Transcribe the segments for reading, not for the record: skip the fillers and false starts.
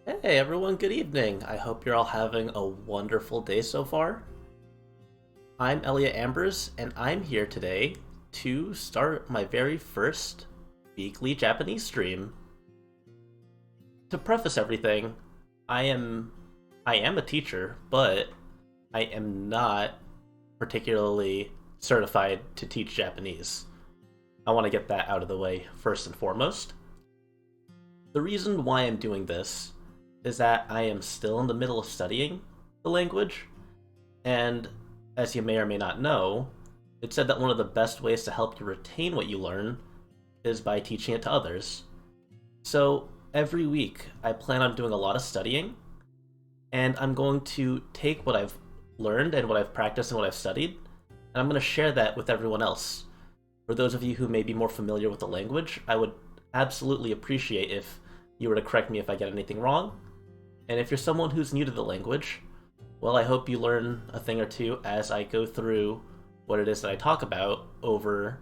Hey everyone, good evening. I hope you're all having a wonderful day so far. I'm Elliot Ambers, and I'm here today to start my very first weekly Japanese stream. To preface everything, I am I am a teacher, but I am not particularly certified to teach Japanese. I want to get that out of the way first and foremost. The reason why I'm doing this is that I am still in the middle of studying the language, and as you may or may not know, it's said that one of the best ways to help you retain what you learn is by teaching it to others. So every week, I plan on doing a lot of studying, and I'm going to take what I've learned and what I've practiced and what I've studied, and I'm going to share that with everyone else. For those of you who may be more familiar with the language, I would absolutely appreciate if you were to correct me if I get anything wrong. And if you're someone who's new to the language, well, I hope you learn a thing or two as I go through what it is that I talk about over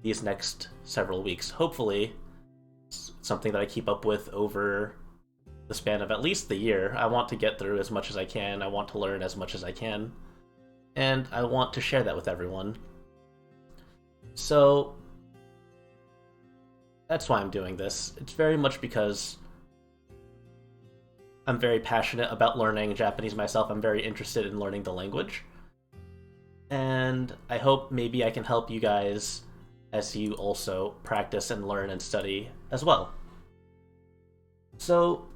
these next several weeks. Hopefully, something that I keep up with over the span of at least the year. I want to get through as much as I can, I want to learn as much as I can, and I want to share that with everyone. So, that's why I'm doing this. It's very much because I'm very passionate about learning Japanese myself. I'm very interested in learning the language. And I hope maybe I can help you guys as you also practice and learn and study as well. So,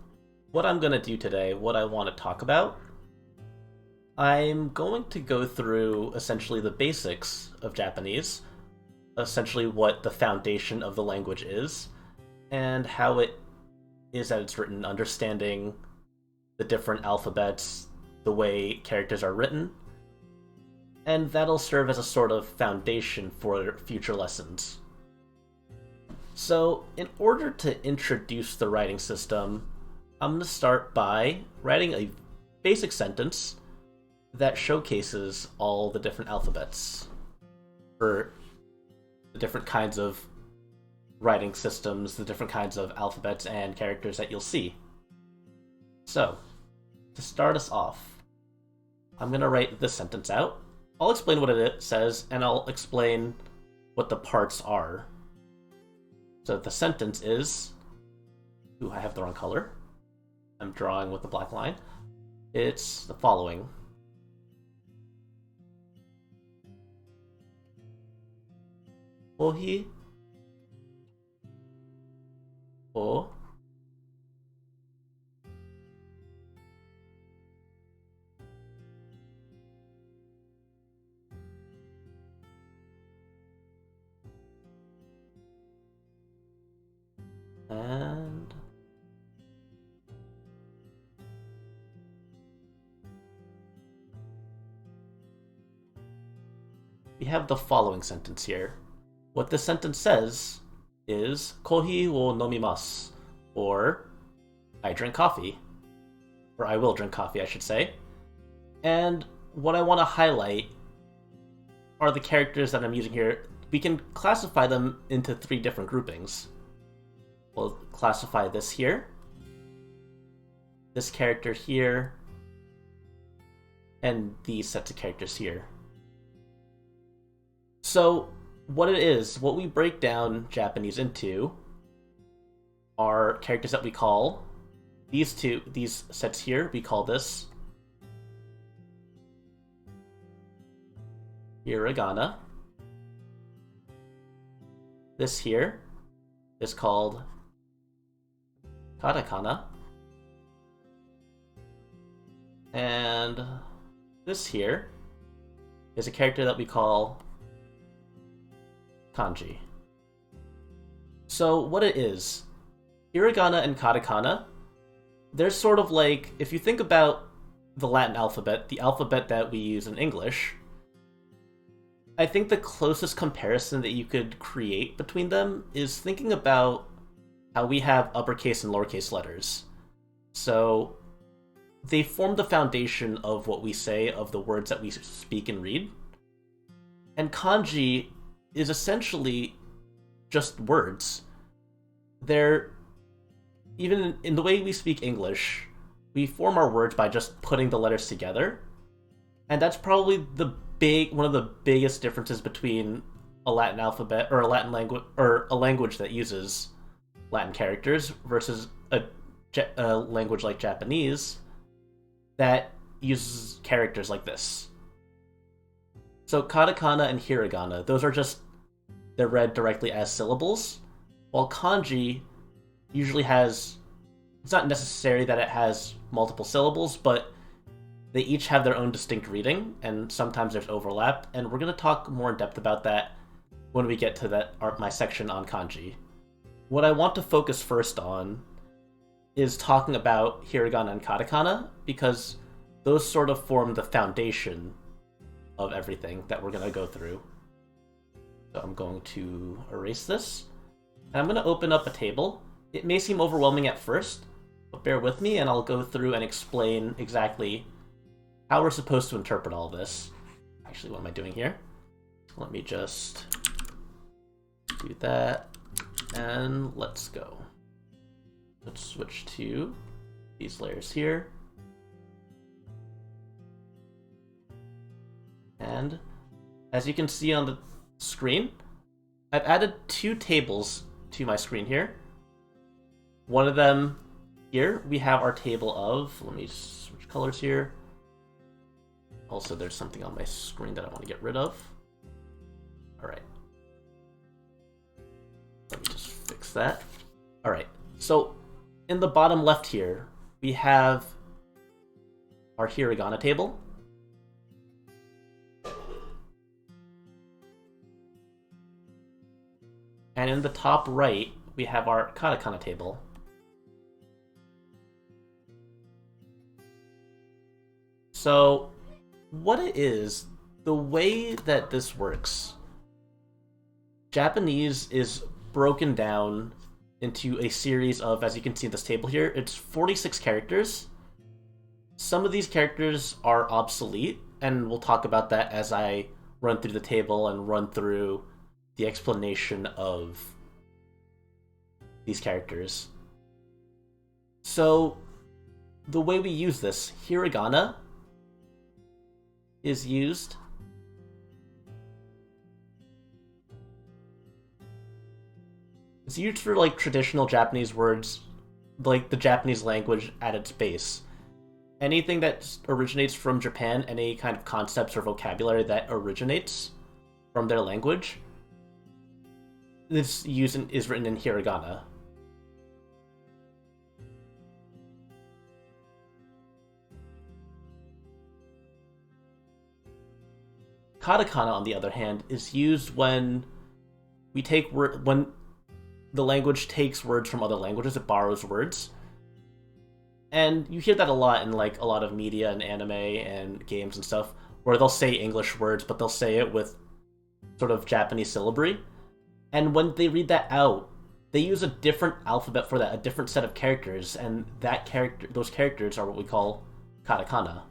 what I'm going to do today, what I want to talk about, I'm going to go through essentially the basics of Japanese, essentially what the foundation of the language is, and how it is that it's written, understanding the different alphabets, the way characters are written, and that'll serve as a sort of foundation for future lessons. So, in order to introduce the writing system, I'm going to start by writing a basic sentence that showcases all the different alphabets for the different kinds of writing systems, the different kinds of alphabets and characters that you'll see. So, to start us off, I'm going to write this sentence out. I'll explain what it says, and I'll explain what the parts are. So the sentence is... Ooh, I have the wrong color. I'm drawing with the black line. It's the following. Ohi o and we have the following sentence here. What this sentence says is kohi wo nomimasu, or I drink coffee, or I will drink coffee, I should say. And what I want to highlight are the characters that I'm using here. We can classify them into three different groupings. We'll classify this here, this character here, and these sets of characters here. So, what it is, what we break down Japanese into are characters that we call, these sets here, we call this Hiragana. This here is called Katakana. And this here is a character that we call Kanji. So what it is, Hiragana and Katakana, they're sort of like, if you think about the Latin alphabet, the alphabet that we use in English, I think the closest comparison that you could create between them is thinking about how we have uppercase and lowercase letters. So they form the foundation of what we say, of the words that we speak and read. And kanji is essentially just words. They're even in the way we speak English, we form our words by just putting the letters together. And that's probably one of the biggest differences between a Latin alphabet or a Latin language or a language that uses Latin characters versus a language like Japanese that uses characters like this. So katakana and hiragana, they're read directly as syllables, while kanji usually it's not necessary that it has multiple syllables, but they each have their own distinct reading, and sometimes there's overlap, and we're going to talk more in depth about that when we get to my section on kanji. What I want to focus first on is talking about hiragana and katakana, because those sort of form the foundation of everything that we're going to go through. So I'm going to erase this, and I'm going to open up a table. It may seem overwhelming at first, but bear with me and I'll go through and explain exactly how we're supposed to interpret all this. Actually, what am I doing here? Let me just do that, and let's go. Let's switch to these layers here. And as you can see on the screen, I've added two tables to my screen here. One of them here, we have our table of, let me switch colors here. Also, there's something on my screen that I want to get rid of. All right. Let me just fix that. All right. So in the bottom left here, we have our Hiragana table. And in the top right, we have our Katakana table. So what it is, the way that this works, Japanese is broken down into a series of, as you can see in this table here, it's 46 characters. Some of these characters are obsolete, and we'll talk about that as I run through the table and run through the explanation of these characters. So the way we use this, hiragana is used for like traditional Japanese words, like the Japanese language at its base. Anything that originates from Japan, any kind of concepts or vocabulary that originates from their language, is written in hiragana. Katakana, on the other hand, is used when when the language takes words from other languages, it borrows words. And you hear that a lot in like a lot of media and anime and games and stuff, where they'll say English words, but they'll say it with sort of Japanese syllabary. And when they read that out, they use a different alphabet for that, a different set of characters, and those characters are what we call katakana.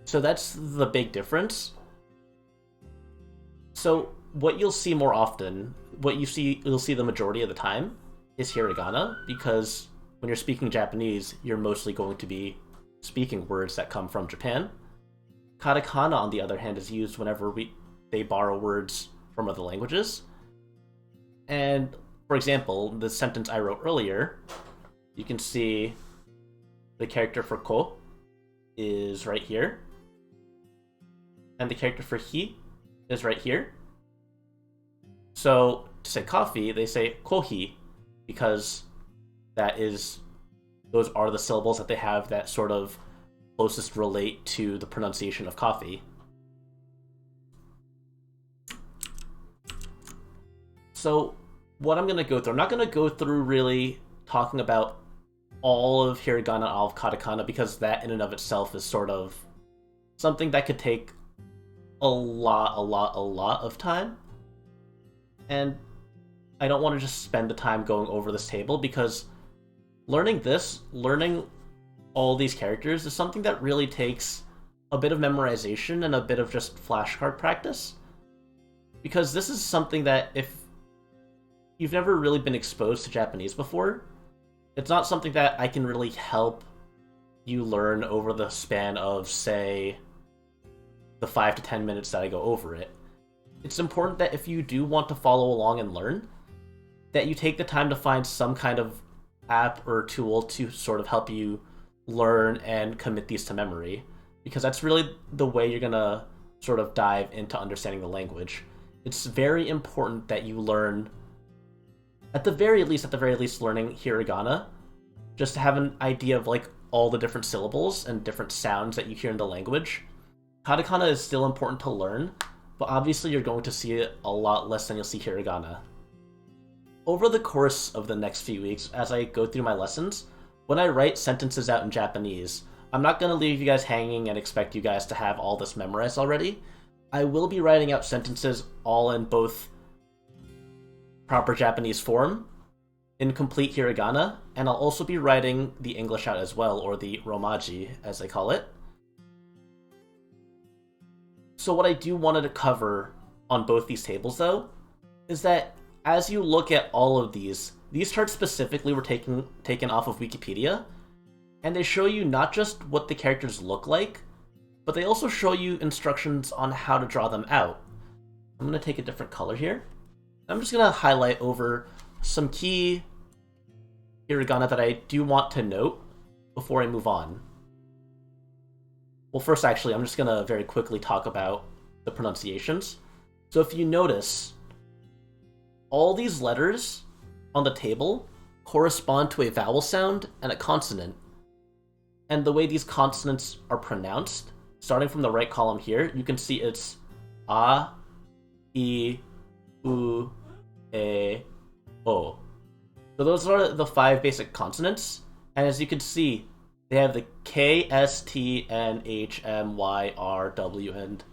So that's the big difference. So what you'll see more often, you'll see the majority of the time, is hiragana, because when you're speaking Japanese, you're mostly going to be speaking words that come from Japan. Katakana, on the other hand, is used whenever they borrow words from other languages. And, for example, the sentence I wrote earlier, you can see the character for ko is right here. And the character for hi is right here. So, to say coffee, they say kohi, because those are the syllables that they have that sort of closest relate to the pronunciation of coffee. So, what I'm going to go through, I'm not going to go through really talking about all of hiragana and all of katakana, because that in and of itself is sort of something that could take a lot of time. And I don't want to just spend the time going over this table, because learning all these characters is something that really takes a bit of memorization and a bit of just flashcard practice. Because this is something that if you've never really been exposed to Japanese before, it's not something that I can really help you learn over the span of, say, the 5 to 10 minutes that I go over it. It's important that if you do want to follow along and learn, that you take the time to find some kind of app or tool to sort of help you learn and commit these to memory, because that's really the way you're gonna sort of dive into understanding the language. It's very important that you learn, at the very least, learning hiragana, just to have an idea of like all the different syllables and different sounds that you hear in the language. Katakana is still important to learn, but obviously you're going to see it a lot less than you'll see hiragana. Over the course of the next few weeks, as I go through my lessons, when I write sentences out in Japanese, I'm not going to leave you guys hanging and expect you guys to have all this memorized already. I will be writing out sentences all in both proper Japanese form, in complete hiragana, and I'll also be writing the English out as well, or the romaji, as they call it. So what I do wanted to cover on both these tables, though, is that as you look at all of these charts specifically were taken off of Wikipedia, and they show you not just what the characters look like, but they also show you instructions on how to draw them out. I'm going to take a different color here. I'm just going to highlight over some key hiragana that I do want to note before I move on. Well, first, actually, I'm just going to very quickly talk about the pronunciations. So if you notice, all these letters on the table correspond to a vowel sound and a consonant. And the way these consonants are pronounced, starting from the right column here, you can see it's a, I, U, E, O. So those are the 5 basic consonants, and as you can see, they have the K, S, T, N, H, M, Y, R, W, and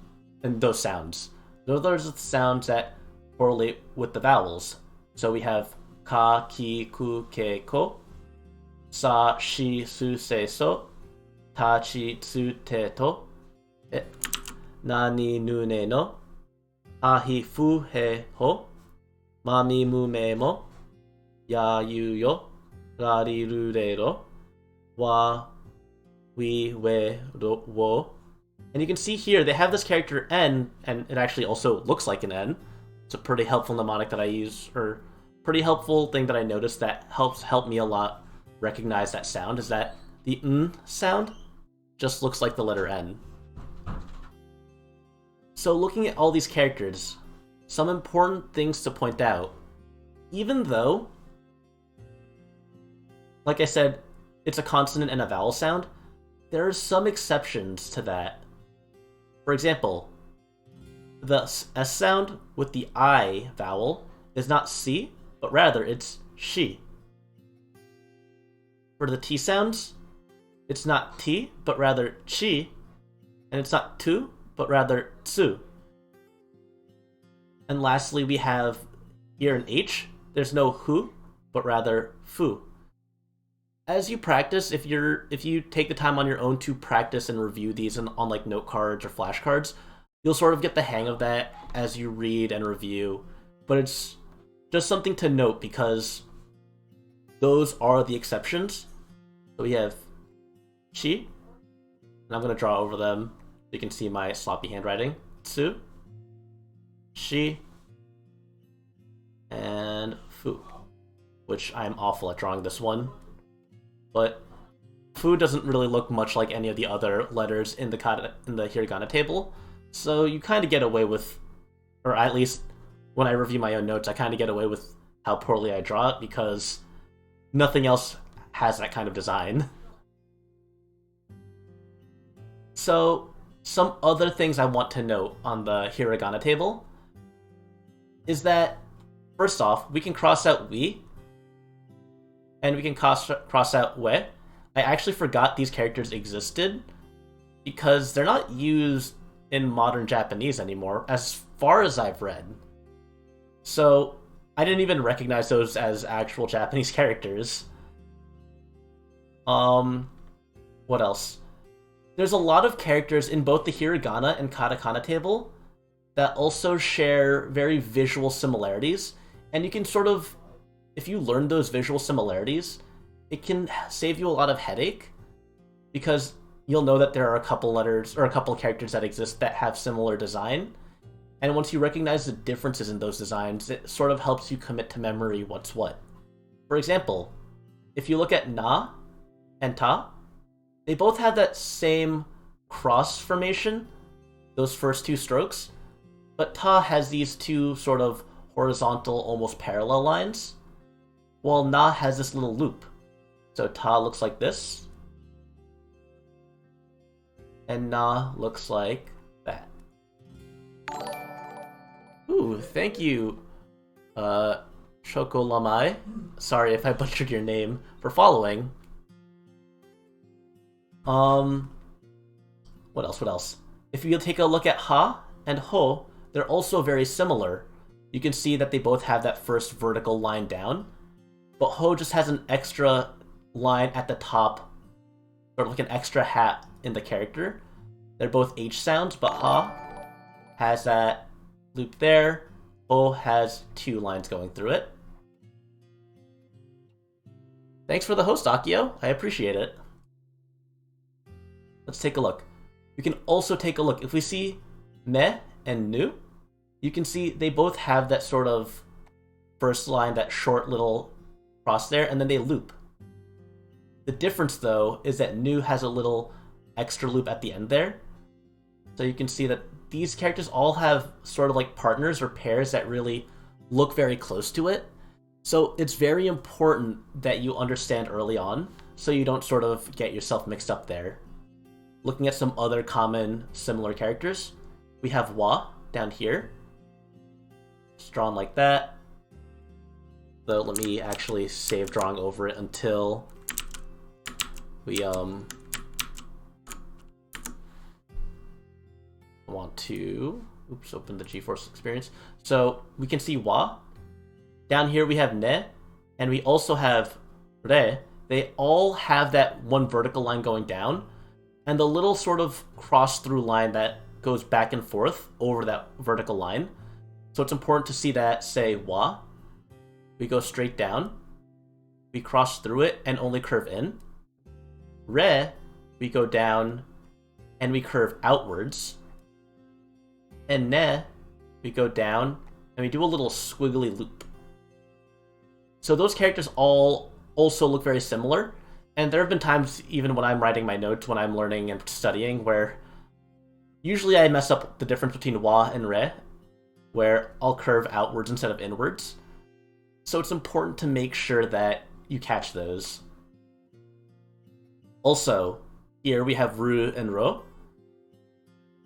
those sounds. Those are the sounds that correlate with the vowels. So we have ka, ki, ku, ke, ko, sa, shi, su, se, so, ta, chi, tsu, te, to, nani, nu, ne, no, ahi, fu, he, ho, mami, mu, me, mo, ya, yu, yo, rari, ru, re, ro, wa, we, we, ro, wo. And you can see here they have this character N, and it actually also looks like an N. It's a pretty helpful mnemonic that I use, or pretty helpful thing that I noticed that helped me a lot recognize that sound, is that the N sound just looks like the letter N. So looking at all these characters, some important things to point out. Even though, like I said, it's a consonant and a vowel sound, there are some exceptions to that. For example, the S sound with the I vowel is not C, but rather it's she. For the T sounds, it's not T, but rather chi, and it's not tu, but rather tsu. And lastly, we have here in H, there's no hu, but rather fu. As you practice, if you take the time on your own to practice and review these on like note cards or flashcards, you'll sort of get the hang of that as you read and review. But it's just something to note because those are the exceptions. So we have chi, and I'm going to draw over them so you can see my sloppy handwriting. Tsu, shi, and fu, which I'm awful at drawing this one. But fu doesn't really look much like any of the other letters in the Hiragana table, so you kind of get away with, or at least when I review my own notes, I kind of get away with how poorly I draw it because nothing else has that kind of design. So some other things I want to note on the Hiragana table is that, first off, we can cross out we, and we can cross out we. I actually forgot these characters existed because they're not used in modern Japanese anymore, as far as I've read. So I didn't even recognize those as actual Japanese characters. What else? There's a lot of characters in both the Hiragana and Katakana table that also share very visual similarities, and you can sort of, if you learn those visual similarities, it can save you a lot of headache, because you'll know that there are a couple letters or a couple characters that exist that have similar design, and once you recognize the differences in those designs, it sort of helps you commit to memory what's what. For example, if you look at Na and Ta, they both have that same cross formation, those first two strokes, but Ta has these two sort of horizontal, almost parallel lines, while Na has this little loop. So Ta looks like this, and Na looks like that. Ooh, thank you, Shoko Lamai. Sorry if I butchered your name, for following. What else? If you take a look at Ha and Ho, they're also very similar. You can see that they both have that first vertical line down, but Ho just has an extra line at the top, sort of like an extra hat in the character. They're both H sounds, but Ha has that loop there. Ho has two lines going through it. Thanks for the host, Akio. I appreciate it. Let's take a look. We can also take a look. If we see Me and Nu, you can see they both have that sort of first line, that short little cross there, and then they loop. The difference, though, is that Nu has a little extra loop at the end there. So you can see that these characters all have sort of like partners or pairs that really look very close to it. So it's very important that you understand early on, so you don't sort of get yourself mixed up there. Looking at some other common similar characters, we have Wa down here. It's drawn like that. So let me actually save drawing over it until we want to open the GeForce experience. So we can see Wa. Down here we have Ne, and we also have Re. They all have that one vertical line going down, and the little sort of cross-through line that goes back and forth over that vertical line. So it's important to see that, say, Wa. We go straight down. We cross through it and only curve in. Re, we go down and we curve outwards. And Ne, we go down and we do a little squiggly loop. So those characters all also look very similar. And there have been times, even when I'm writing my notes, when I'm learning and studying, where usually I mess up the difference between Wa and Re, where I'll curve outwards instead of inwards. So it's important to make sure that you catch those. Also, here we have Rue and Ro.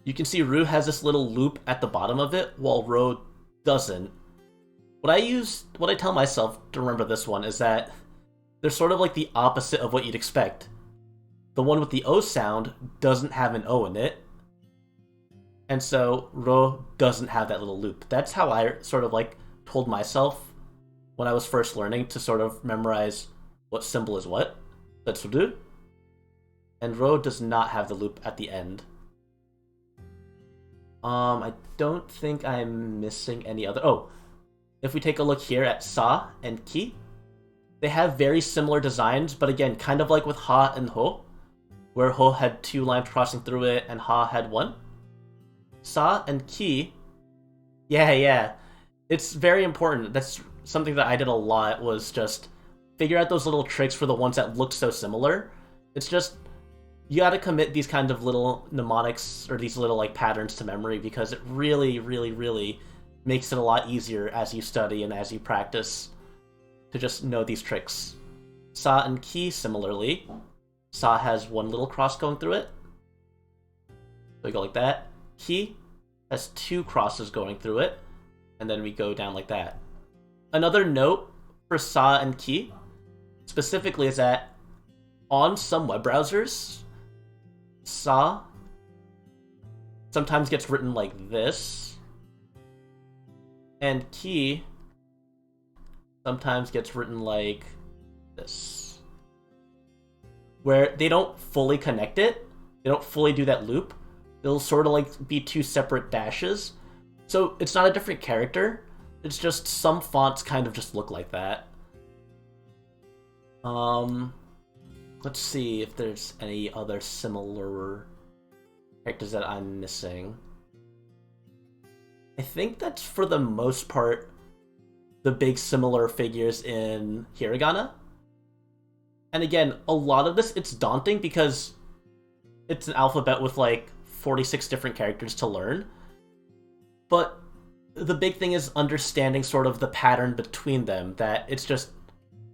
You can see Rue has this little loop at the bottom of it, while Ro doesn't. What I tell myself to remember this one is that they're sort of like the opposite of what you'd expect. The one with the O sound doesn't have an O in it, and so Ro doesn't have that little loop. That's how I sort of like told myself when I was first learning to sort of memorize what symbol is what. That's Ru. And Ro does not have the loop at the end. I don't think I'm missing any other... Oh, if we take a look here at Sa and Ki, they have very similar designs, but again, kind of like with Ha and Ho, where Ho had two lines crossing through it and Ha had one. Sa and Ki, yeah, it's very important. That's something that I did a lot, was just figure out those little tricks for the ones that look so similar. It's just, you gotta commit these kind of little mnemonics, or these little like patterns to memory, because it really, really, really makes it a lot easier as you study and as you practice to just know these tricks. Sa and Ki, similarly. Sa has one little cross going through it. So we go like that. Ki has two crosses going through it. And then we go down like that. Another note for Sa and Ki, specifically, is that on some web browsers, Sa sometimes gets written like this. And Ki sometimes gets written like this. where they don't fully connect it. They don't fully do that loop. They'll sort of like be two separate dashes. So it's not a different character. It's just some fonts kind of just look like that. Let's see if there's any other similar characters that I'm missing. I think that's for the most part the big similar figures in Hiragana. And again, a lot of this, it's daunting because it's an alphabet with like 46 different characters to learn. But the big thing is understanding sort of the pattern between them, that it's just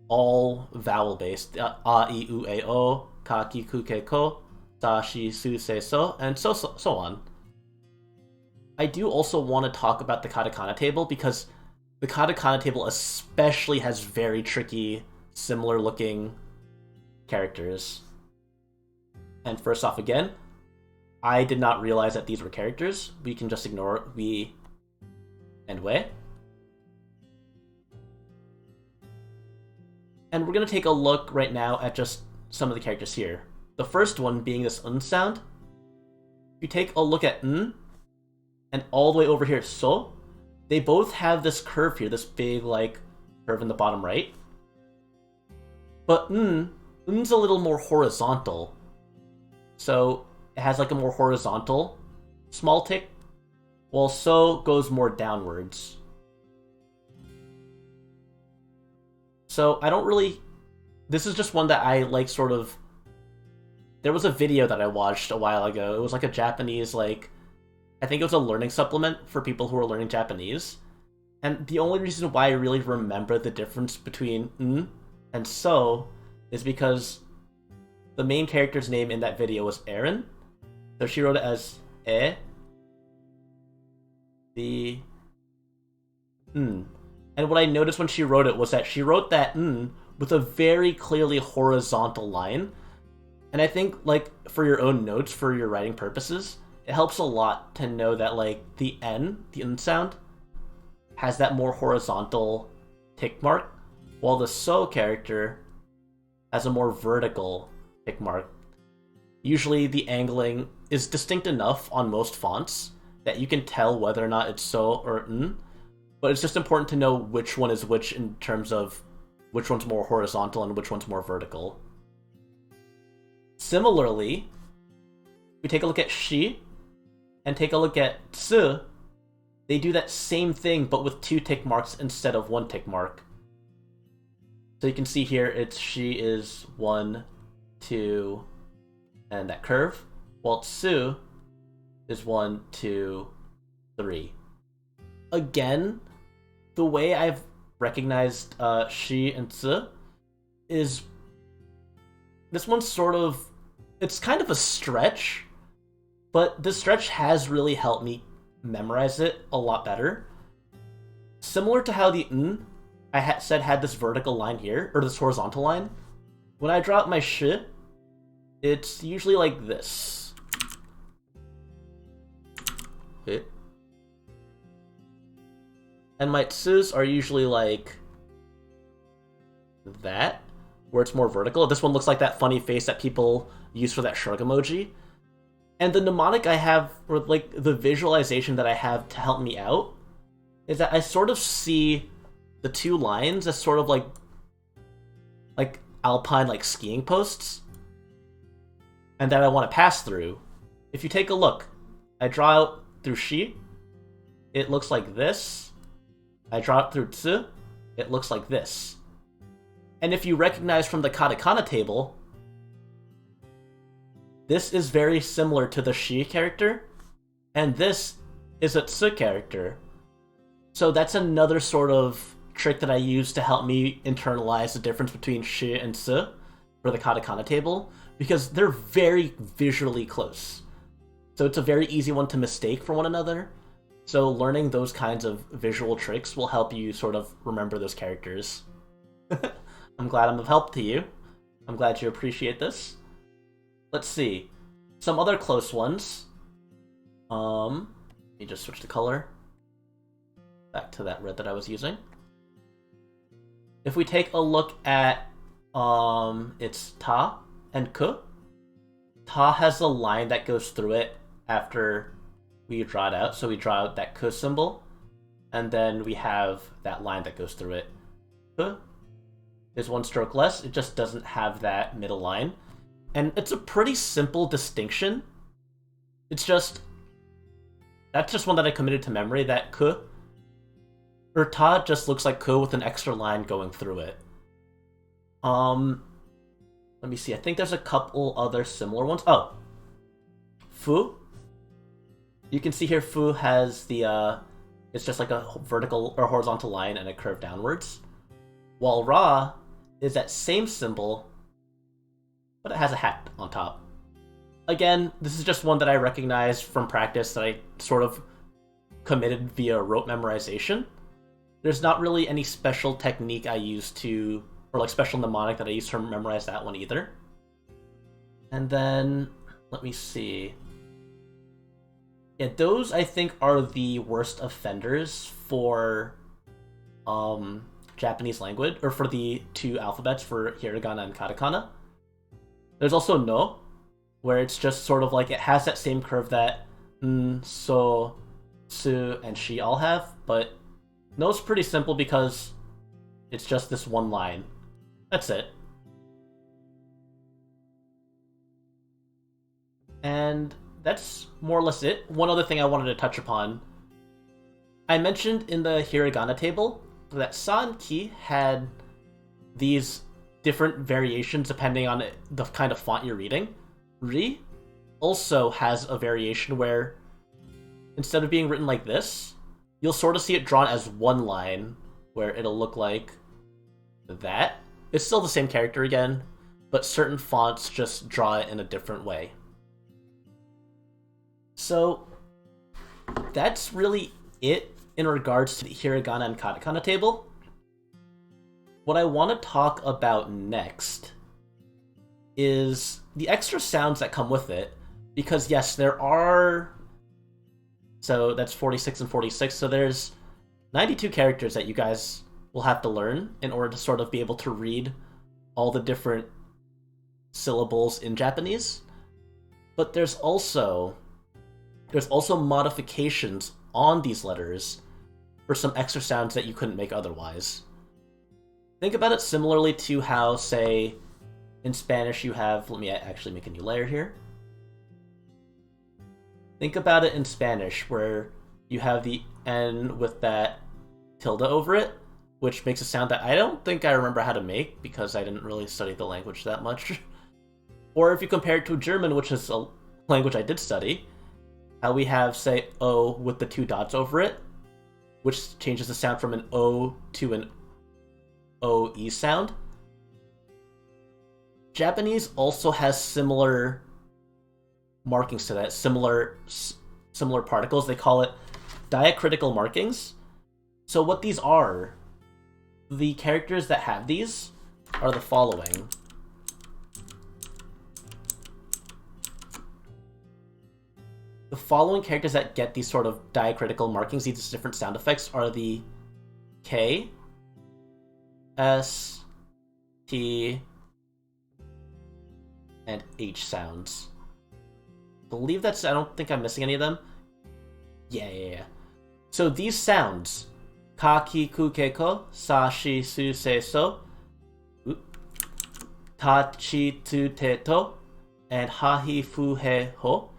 all vowel based. A, I, U, A, O, Ka, Ki, Ku, Ke, Ko, Sa, Shi, Su, Se, So, and so on. I do also want to talk about the Katakana table because the Katakana table especially has very tricky, similar looking characters. And first off, again, I did not realize that these were characters. We can just ignore we and we. And we're going to take a look right now at just some of the characters here. The first one being this un sound. If you take a look at n, and all the way over here, so, they both have this curve here, this big, like, curve in the bottom right. But n's a little more horizontal. So, it has, like, a more horizontal small tick, while so goes more downwards. So, I don't really... This is just one that I, like, sort of... There was a video that I watched a while ago. It was, like, a Japanese, like... I think it was a learning supplement for people who are learning Japanese. And the only reason why I really remember the difference between n and so is because the main character's name in that video was Erin. So she wrote it as E, the n. And what I noticed when she wrote it was that she wrote that n with a very clearly horizontal line. And I think, like, for your own notes, for your writing purposes, it helps a lot to know that, like, the N sound, has that more horizontal tick mark, while the so character has a more vertical tick mark. Usually the angling is distinct enough on most fonts that you can tell whether or not it's so or n, but it's just important to know which one is which in terms of which one's more horizontal and which one's more vertical. Similarly, we take a look at shi, and take a look at tsu, they do that same thing but with 2 tick marks instead of 1 tick mark. So you can see here it's she is 1, 2, and that curve, while tsu is 1, 2, 3. Again, the way I've recognized shi and tsu is this one's sort of, it's kind of a stretch, but this stretch has really helped me memorize it a lot better. Similar to how the n I said had this vertical line here, or this horizontal line, when I draw out my sh, it's usually like this. Okay. And my tsus are usually like that, where it's more vertical. This one looks like that funny face that people use for that shrug emoji. And the mnemonic I have, or like the visualization that I have to help me out, is that I sort of see the 2 lines as sort of like alpine, like skiing posts, and that I want to pass through. If you take a look, I draw out through shi, it looks like this. I draw it through tsu, it looks like this. And if you recognize from the Katakana table, this is very similar to the shi character, and this is a tsu character. So that's another sort of trick that I use to help me internalize the difference between shi and tsu for the Katakana table, because they're very visually close. So it's a very easy one to mistake for one another. So learning those kinds of visual tricks will help you sort of remember those characters. I'm glad I'm of help to you. I'm glad you appreciate this. Let's see. Some other close ones. Let me just switch the color. Back to that red that I was using. If we take a look at it's ta, and K. Ta has a line that goes through it after we draw it out. So we draw out that K symbol, and then we have that line that goes through it. K is one stroke less. It just doesn't have that middle line. And it's a pretty simple distinction. It's just... That's just one that I committed to memory, that K. Or Ta just looks like K with an extra line going through it. Let me see. I think there's a couple other similar ones. Oh. Fu. You can see here Fu has the, it's just like a vertical or horizontal line and a curve downwards. While Ra is that same symbol, but it has a hat on top. Again, this is just one that I recognized from practice that I sort of committed via rote memorization. There's not really any special technique I use to, or like special mnemonic that I use to memorize that one either. And then, let me see. Yeah, those I think are the worst offenders for Japanese language, or for the two alphabets for Hiragana and Katakana. There's also No, where it's just sort of like it has that same curve that N, So, Su, and Shi all have, but No's pretty simple because it's just this one line. That's it. And that's more or less it. One other thing I wanted to touch upon. I mentioned in the Hiragana table that Sa and Ki had these different variations depending on the kind of font you're reading. Ri also has a variation where instead of being written like this, you'll sort of see it drawn as one line, where it'll look like that. It's still the same character again, but certain fonts just draw it in a different way. So that's really it in regards to the Hiragana and Katakana table. What I want to talk about next is the extra sounds that come with it, because yes, there are... So that's 46 and 46, so there's 92 characters that you guys will have to learn in order to sort of be able to read all the different syllables in Japanese. But there's also modifications on these letters for some extra sounds that you couldn't make otherwise. Think about it similarly to how, say, in Spanish you have... Let me actually make a new layer here. Think about it in Spanish, where you have the N with that tilde over it, which makes a sound that I don't think I remember how to make, because I didn't really study the language that much. Or if you compare it to German, which is a language I did study, how we have, say, O with the two dots over it, which changes the sound from an O to an OE sound. Japanese also has similar markings to that, similar particles. They call it diacritical markings. So what these are, the characters that have these are the following. The following characters that get these sort of diacritical markings, these different sound effects, are the K, S, T, and H sounds. I believe that's... I don't think I'm missing any of them. Yeah. So these sounds, ka, ki, ku, ke, ko, sa, shi, su, se, so, ta, chi, tu, te, to, and ha, hi, fu, he, ho.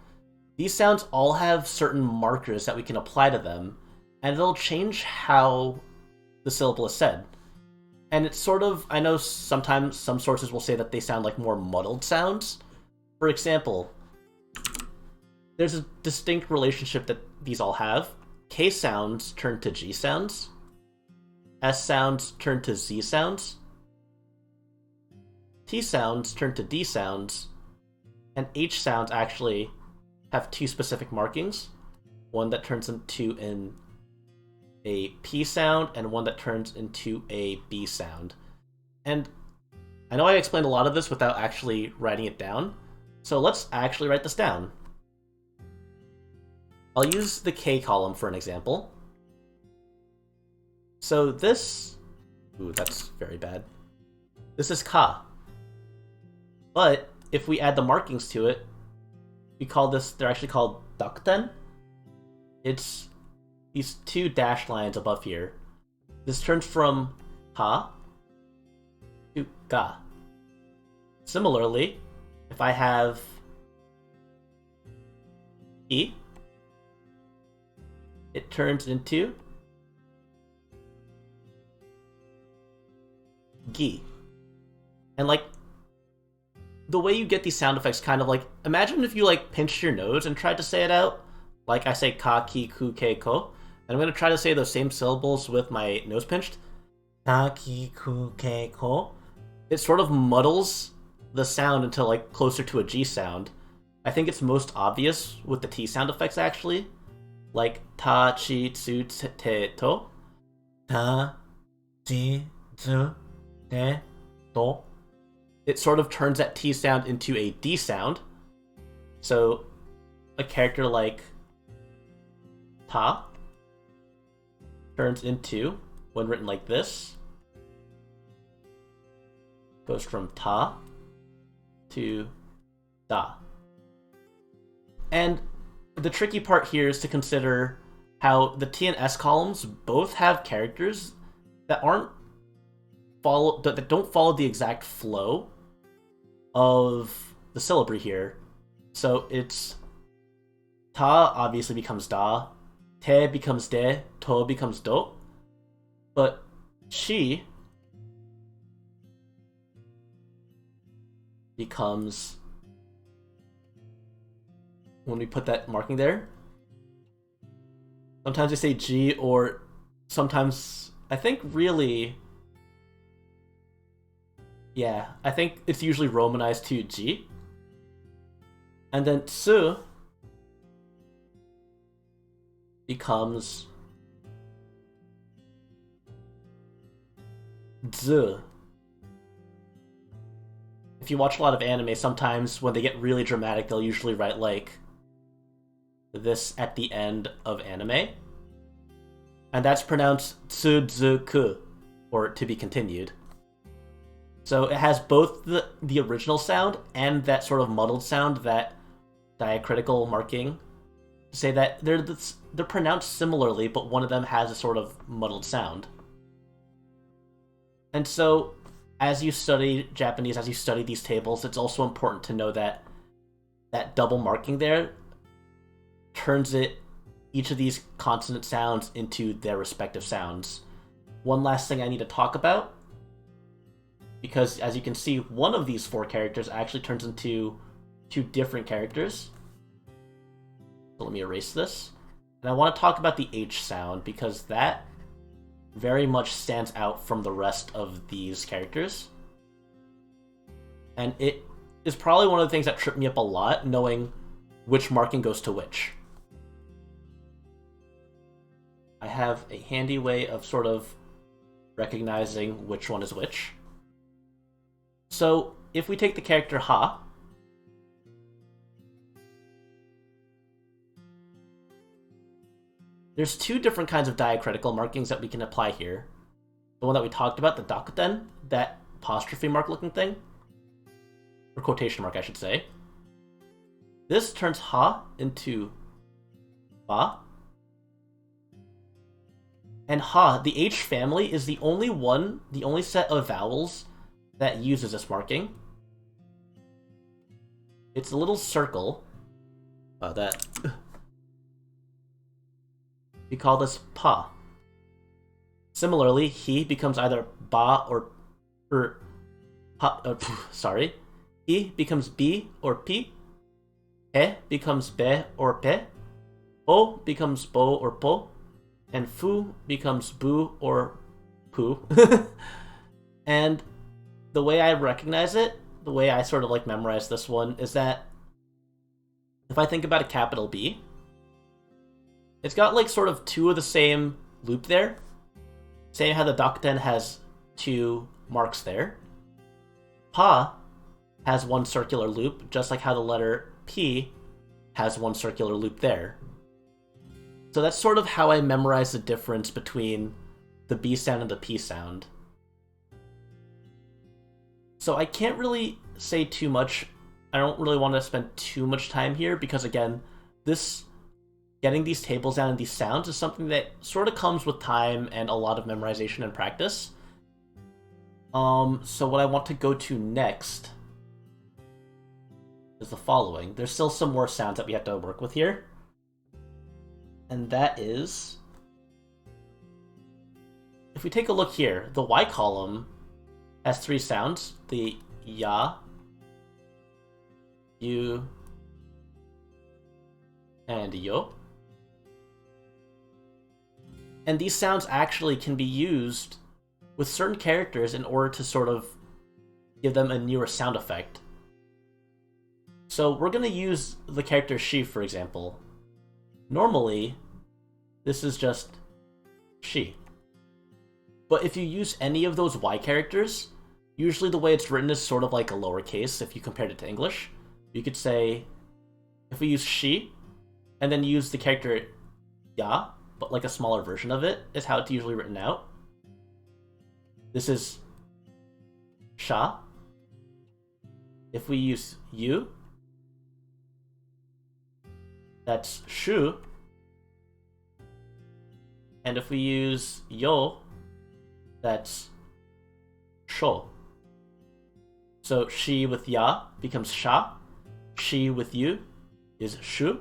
These sounds all have certain markers that we can apply to them, and it'll change how the syllable is said. And it's sort of... I know sometimes some sources will say that they sound like more muddled sounds. For example, there's a distinct relationship that these all have. K sounds turn to G sounds. S sounds turn to Z sounds. T sounds turn to D sounds. And H sounds actually have two specific markings. One that turns into a P sound, and one that turns into a B sound. And I know I explained a lot of this without actually writing it down, so let's actually write this down. I'll use the K column for an example. So this... Ooh, that's very bad. This is ka. But if we add the markings to it, they're actually called dakuten. It's these two dashed lines above here. This turns from ha to ga. Similarly, if I have i, it turns into gi. And like, the way you get these sound effects, kind of like, imagine if you like pinched your nose and tried to say it out. Like I say ka, ki, ku, ke, ko. And I'm going to try to say those same syllables with my nose pinched. Ka, ki, ku, ke, ko. It sort of muddles the sound until like closer to a G sound. I think it's most obvious with the T sound effects actually. Like ta, chi, tsu, te, to. Ta, chi, tsu, te, to. It sort of turns that T sound into a D sound. So a character like ta turns into, when written like this, goes from ta to da. And the tricky part here is to consider how the T and S columns both have characters that don't follow the exact flow of the syllabary here. So it's ta obviously becomes da, te becomes de, to becomes do, but chi becomes, when we put that marking there, sometimes they say G, or sometimes, I think really, yeah, I think it's usually romanized to G. And then tsu becomes z. If you watch a lot of anime, sometimes when they get really dramatic, they'll usually write like this at the end of anime. And that's pronounced tsuzuku, or to be continued. So it has both the original sound and that sort of muddled sound, that diacritical marking, to say that they're pronounced similarly, but one of them has a sort of muddled sound. And so, as you study Japanese, as you study these tables, it's also important to know that that double marking there turns each of these consonant sounds into their respective sounds. One last thing I need to talk about, because as you can see, one of these four characters actually turns into two different characters. So let me erase this. And I want to talk about the H sound, because that very much stands out from the rest of these characters. And it is probably one of the things that tripped me up a lot, knowing which marking goes to which. I have a handy way of sort of recognizing which one is which. So if we take the character ha, there's two different kinds of diacritical markings that we can apply here. The one that we talked about, the dakuten, that apostrophe mark looking thing, or quotation mark I should say. This turns ha into ba. And ha, the H family, is the only set of vowels that uses this marking. It's a little circle that we call this pa. Similarly, he becomes either ba or pa, sorry. He becomes b or p. He becomes be or pe. O becomes bo or po. And fu becomes bu or pu. And the way I recognize it, the way I sort of like memorize this one, is that if I think about a capital B, it's got like sort of two of the same loop there. Same how the dakuten has two marks there. Pa has one circular loop, just like how the letter P has one circular loop there. So that's sort of how I memorize the difference between the B sound and the P sound. So I can't really say too much I don't really want to spend too much time here because, again, getting these tables down and these sounds is something that sort of comes with time and a lot of memorization and practice. So what I want to go to next is the following. There's still some more sounds that we have to work with here. And that is, if we take a look here, the Y column has 3 sounds. The ya, you, and yo. And these sounds actually can be used with certain characters in order to sort of give them a newer sound effect. So we're going to use the character she, for example. Normally, this is just she. But if you use any of those Y characters, usually the way it's written is sort of like a lowercase if you compared it to English. You could say, if we use she, and then use the character ya, but like a smaller version of it, is how it's usually written out. This is sha. If we use you, that's shu. And if we use yo, that's sho. So she with ya becomes sha. She with you is shu.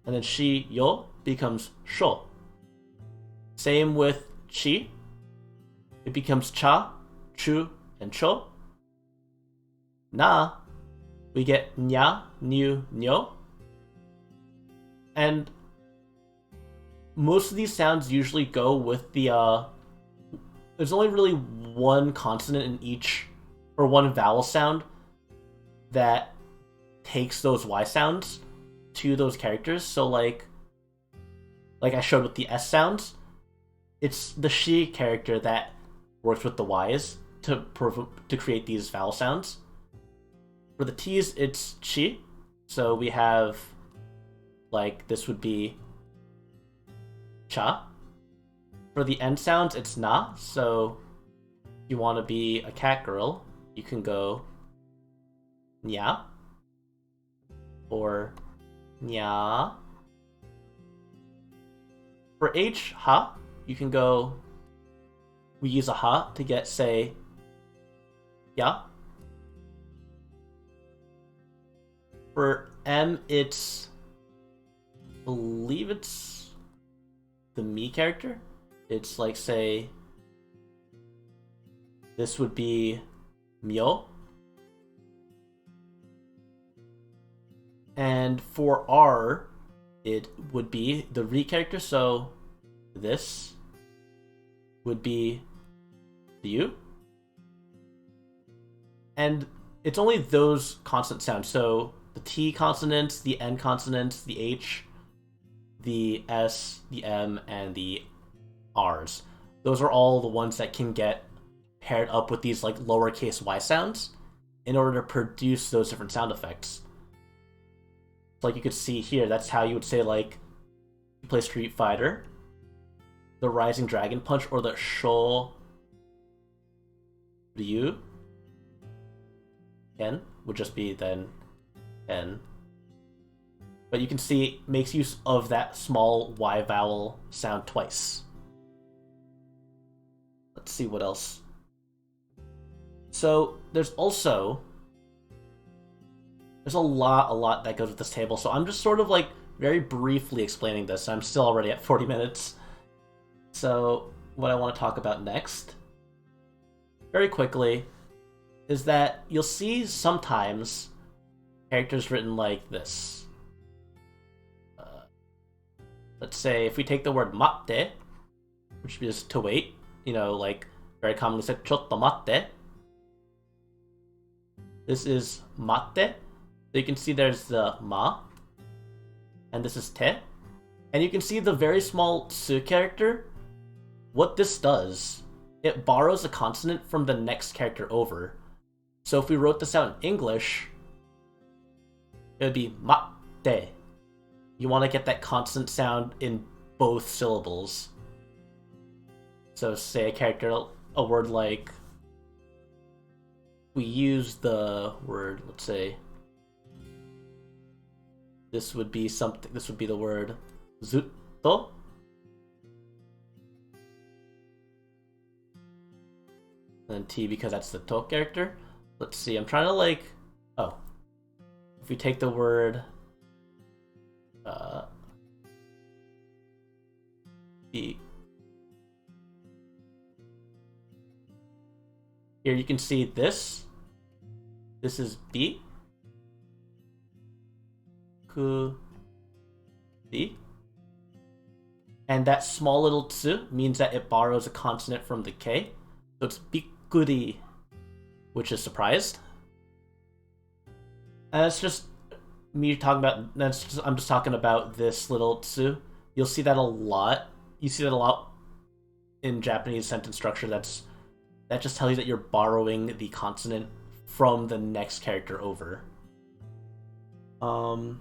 And then she yo becomes sho. Same with chi. It becomes cha, chu, and cho. Na, we get nya, nyu, nyo. And most of these sounds usually go with the, there's only really one consonant in each, or one vowel sound that takes those Y sounds to those characters. So like I showed with the S sounds, it's the she character that works with the Y's to create these vowel sounds. For the T's, it's chi. So we have, like, this would be cha. For the N sounds, it's na. So if you want to be a cat girl, you can go nya or nya. For H, ha, you can go, we use a ha to get, say, ya. For M, it's, I believe it's the me character. It's like, say, this would be myo. And for R, it would be the re character, so this would be you. And it's only those consonant sounds, so the T consonants, the N consonants, the H, the S, the M, and the R's. Those are all the ones that can get paired up with these like lowercase Y sounds in order to produce those different sound effects. Like you could see here, that's how you would say, like, you play Street Fighter, the Rising Dragon Punch, or the Sho Ryu Ken would just be then N. But you can see it makes use of that small Y vowel sound twice. Let's see what else. So there's a lot that goes with this table, so I'm just sort of like very briefly explaining this. I'm still already at 40 minutes. So what I want to talk about next, very quickly, is that you'll see sometimes characters written like this. Let's say if we take the word matte, which is to wait, you know, like very commonly said, chotto matte. This is matte. So you can see there's the ma, and this is te. And you can see the very small su character. What this does, it borrows a consonant from the next character over. So if we wrote this out in English, it would be matte. You want to get that consonant sound in both syllables. So say a character, a word like, we use the word, let's say, This would be something. This would be the word zutto. And T because that's the to character. Let's see. I'm trying to like. Oh, if we take the word. B. Here you can see this. This is B. Ku. B. And that small little tsu means that it borrows a consonant from the K. So it's bikuri, which is surprised. And that's just me talking about. I'm just talking about this little tsu. You'll see that a lot. You see that a lot in Japanese sentence structure. That just tells you that you're borrowing the consonant from the next character over. And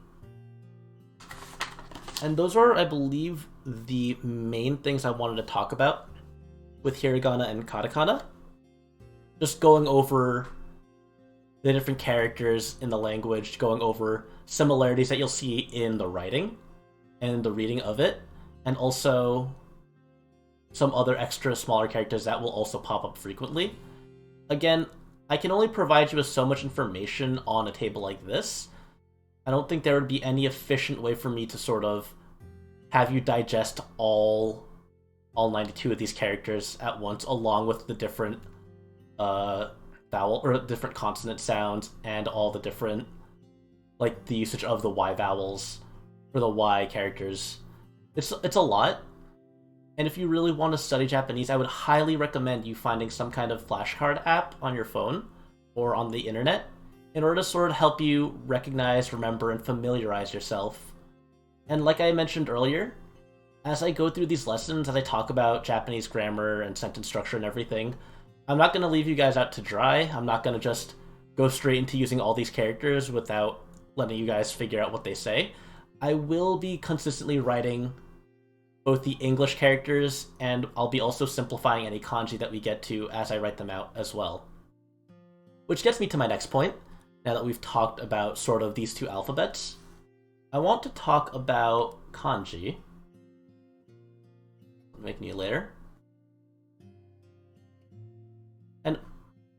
those are, I believe, the main things I wanted to talk about with Hiragana and Katakana. Just going over the different characters in the language, going over similarities that you'll see in the writing and the reading of it, and also some other extra smaller characters that will also pop up frequently. Again, I can only provide you with so much information on a table like this. I don't think there would be any efficient way for me to sort of have you digest all 92 of these characters at once, along with the different vowel or different consonant sounds and all the different, like the usage of the Y vowels or the Y characters. It's a lot. And if you really want to study Japanese, I would highly recommend you finding some kind of flashcard app on your phone or on the internet in order to sort of help you recognize, remember, and familiarize yourself. And like I mentioned earlier, as I go through these lessons, as I talk about Japanese grammar and sentence structure and everything, I'm not going to leave you guys out to dry. I'm not going to just go straight into using all these characters without letting you guys figure out what they say. I will be consistently writing both the English characters, and I'll be also simplifying any kanji that we get to as I write them out as well. Which gets me to my next point, now that we've talked about sort of these two alphabets. I want to talk about kanji. Make new layer. And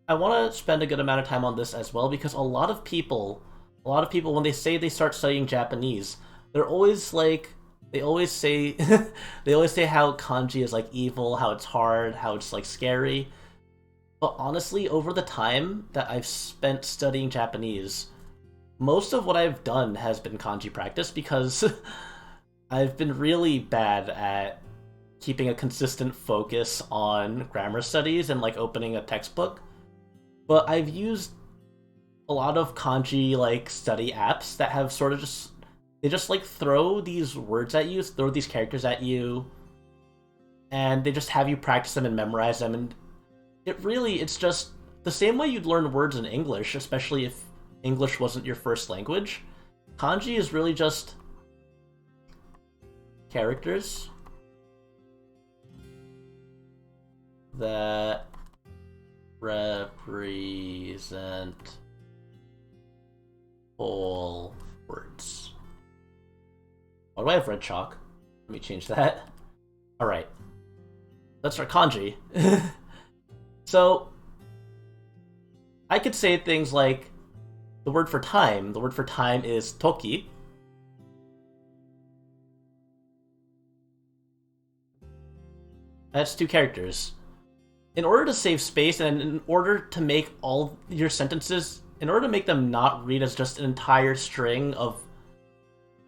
I want to spend a good amount of time on this as well, because a lot of people, when they say they start studying Japanese, they're always like, they always say how kanji is like evil, how it's hard, how it's like scary. But honestly, over the time that I've spent studying Japanese, most of what I've done has been kanji practice, because I've been really bad at keeping a consistent focus on grammar studies and like opening a textbook. But I've used a lot of kanji like study apps that have sort of just like throw these words at you, throw these characters at you, and they just have you practice them and memorize them. And it's just the same way you'd learn words in English, especially if English wasn't your first language. Kanji is really just characters that represent whole words. Why do I have red chalk? Let me change that. Alright. Let's start kanji. So, I could say things like the word for time is toki. That's two characters. In order to save space and in order to make all your sentences, in order to make them not read as just an entire string of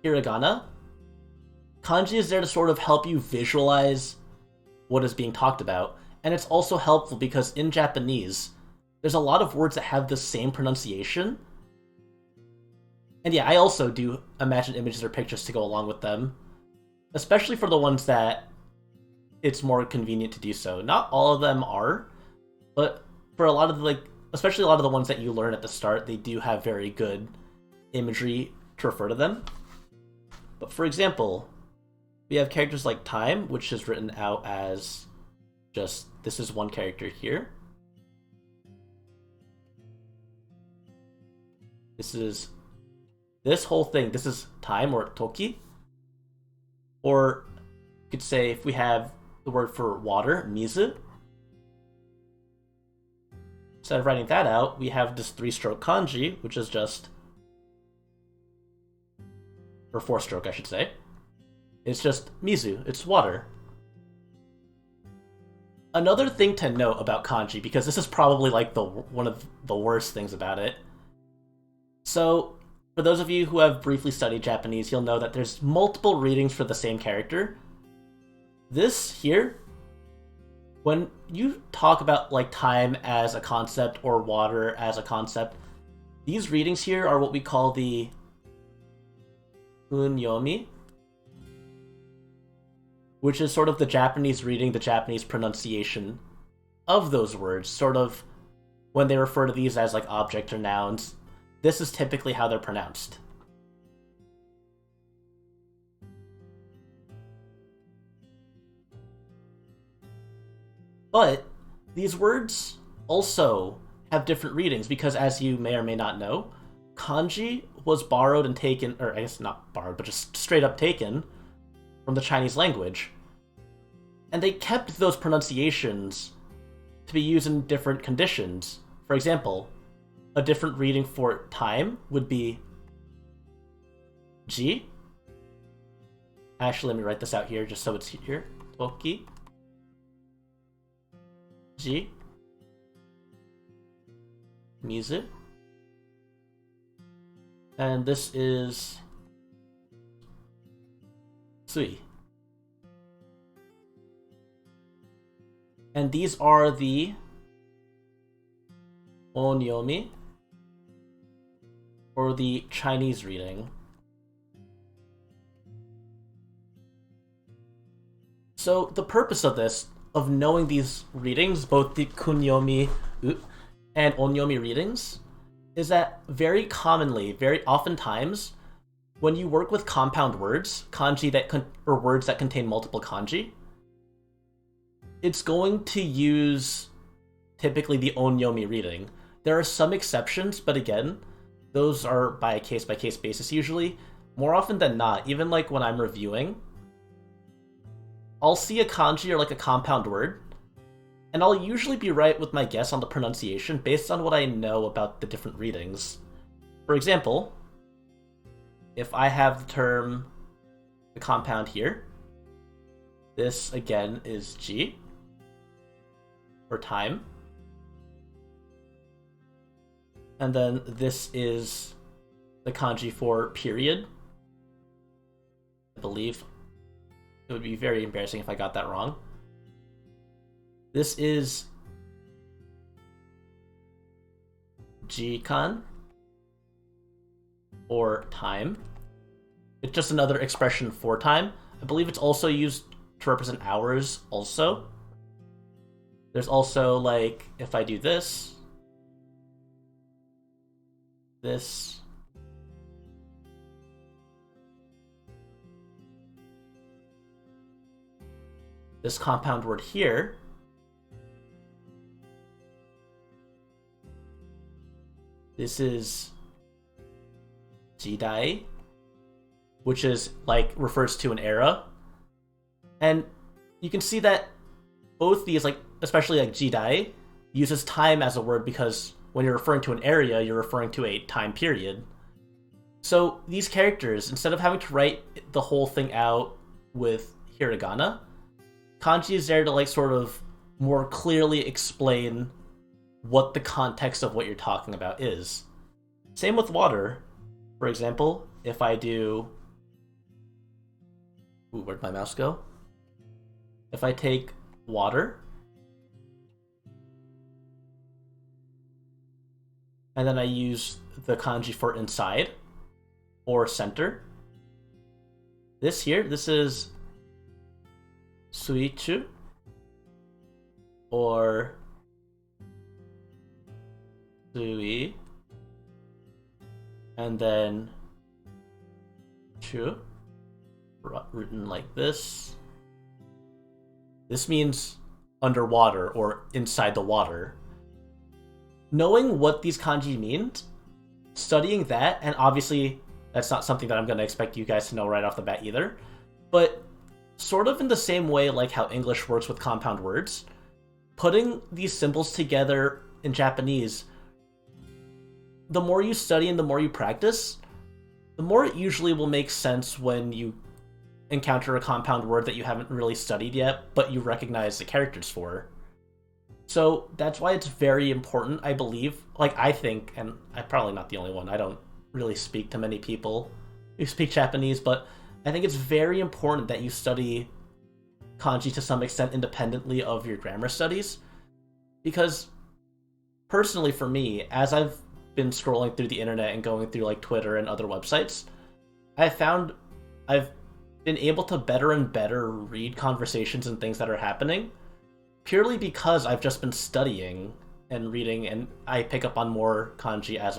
hiragana, kanji is there to sort of help you visualize what is being talked about. And it's also helpful because in Japanese, there's a lot of words that have the same pronunciation. And yeah, I also do imagine images or pictures to go along with them, especially for the ones that it's more convenient to do so. Not all of them are, but for a lot of the, especially a lot of the ones that you learn at the start, they do have very good imagery to refer to them. But for example, we have characters like time, which is written out as just, this is one character here. This is This whole thing, this is time or toki. Or you could say if we have the word for water, mizu. Instead of writing that out, we have this 3-stroke kanji, which is just, or 4-stroke I should say. It's just mizu, it's water. Another thing to note about kanji, because this is probably like one of the worst things about it. So, for those of you who have briefly studied Japanese, you'll know that there's multiple readings for the same character. This here, when you talk about like time as a concept or water as a concept, these readings here are what we call the unyomi, which is sort of the Japanese reading, the Japanese pronunciation of those words, sort of when they refer to these as like object or nouns. This is typically how they're pronounced. But these words also have different readings because, as you may or may not know, kanji was borrowed and taken, or I guess not borrowed, but just straight up taken from the Chinese language. And they kept those pronunciations to be used in different conditions. For example, a different reading for time would be ji. Actually, let me write this out here just so it's here. Toki. Ji. Mizu. And this is sui. And these are the onyomi, or the Chinese reading. So the purpose of this, of knowing these readings, both the kunyomi and onyomi readings, is that very commonly, very oftentimes, when you work with compound words, kanji or words that contain multiple kanji, it's going to use typically the onyomi reading. There are some exceptions, but again, those are by a case-by-case basis usually. More often than not, even like when I'm reviewing, I'll see a kanji or like a compound word, and I'll usually be right with my guess on the pronunciation based on what I know about the different readings. For example, if I have the term, the compound here, this again is ji, for time. And then this is the kanji for period. I believe it would be very embarrassing if I got that wrong. This is jikan, or time. It's just another expression for time. I believe it's also used to represent hours also. There's also, like, if I do this, this compound word here, this is jidai, which is like refers to an era. And you can see that both these, like especially like jidai, uses time as a word because when you're referring to an area, you're referring to a time period. So these characters, instead of having to write the whole thing out with hiragana, kanji is there to like sort of more clearly explain what the context of what you're talking about is. Same with water. For example, if I do... Ooh, where'd my mouse go? If I take water, and then I use the kanji for inside, or center. This here, this is suichu, or sui, and then chu, written like this. This means underwater or inside the water. Knowing what these kanji mean, studying that, and obviously That's not something that I'm going to expect you guys to know right off the bat either. But sort of in the same way like how English works with compound words, putting these symbols together in Japanese, the more you study and the more you practice, the more it usually will make sense when you encounter a compound word that you haven't really studied yet, but you recognize the characters for. So that's why it's very important, I believe. Like, I think, and I'm probably not the only one, I don't really speak to many people who speak Japanese, but I think it's very important that you study kanji to some extent independently of your grammar studies. Because, personally for me, as I've been scrolling through the internet and going through like Twitter and other websites, I've found I've been able to better and better read conversations and things that are happening purely because I've just been studying and reading, and I pick up on more kanji as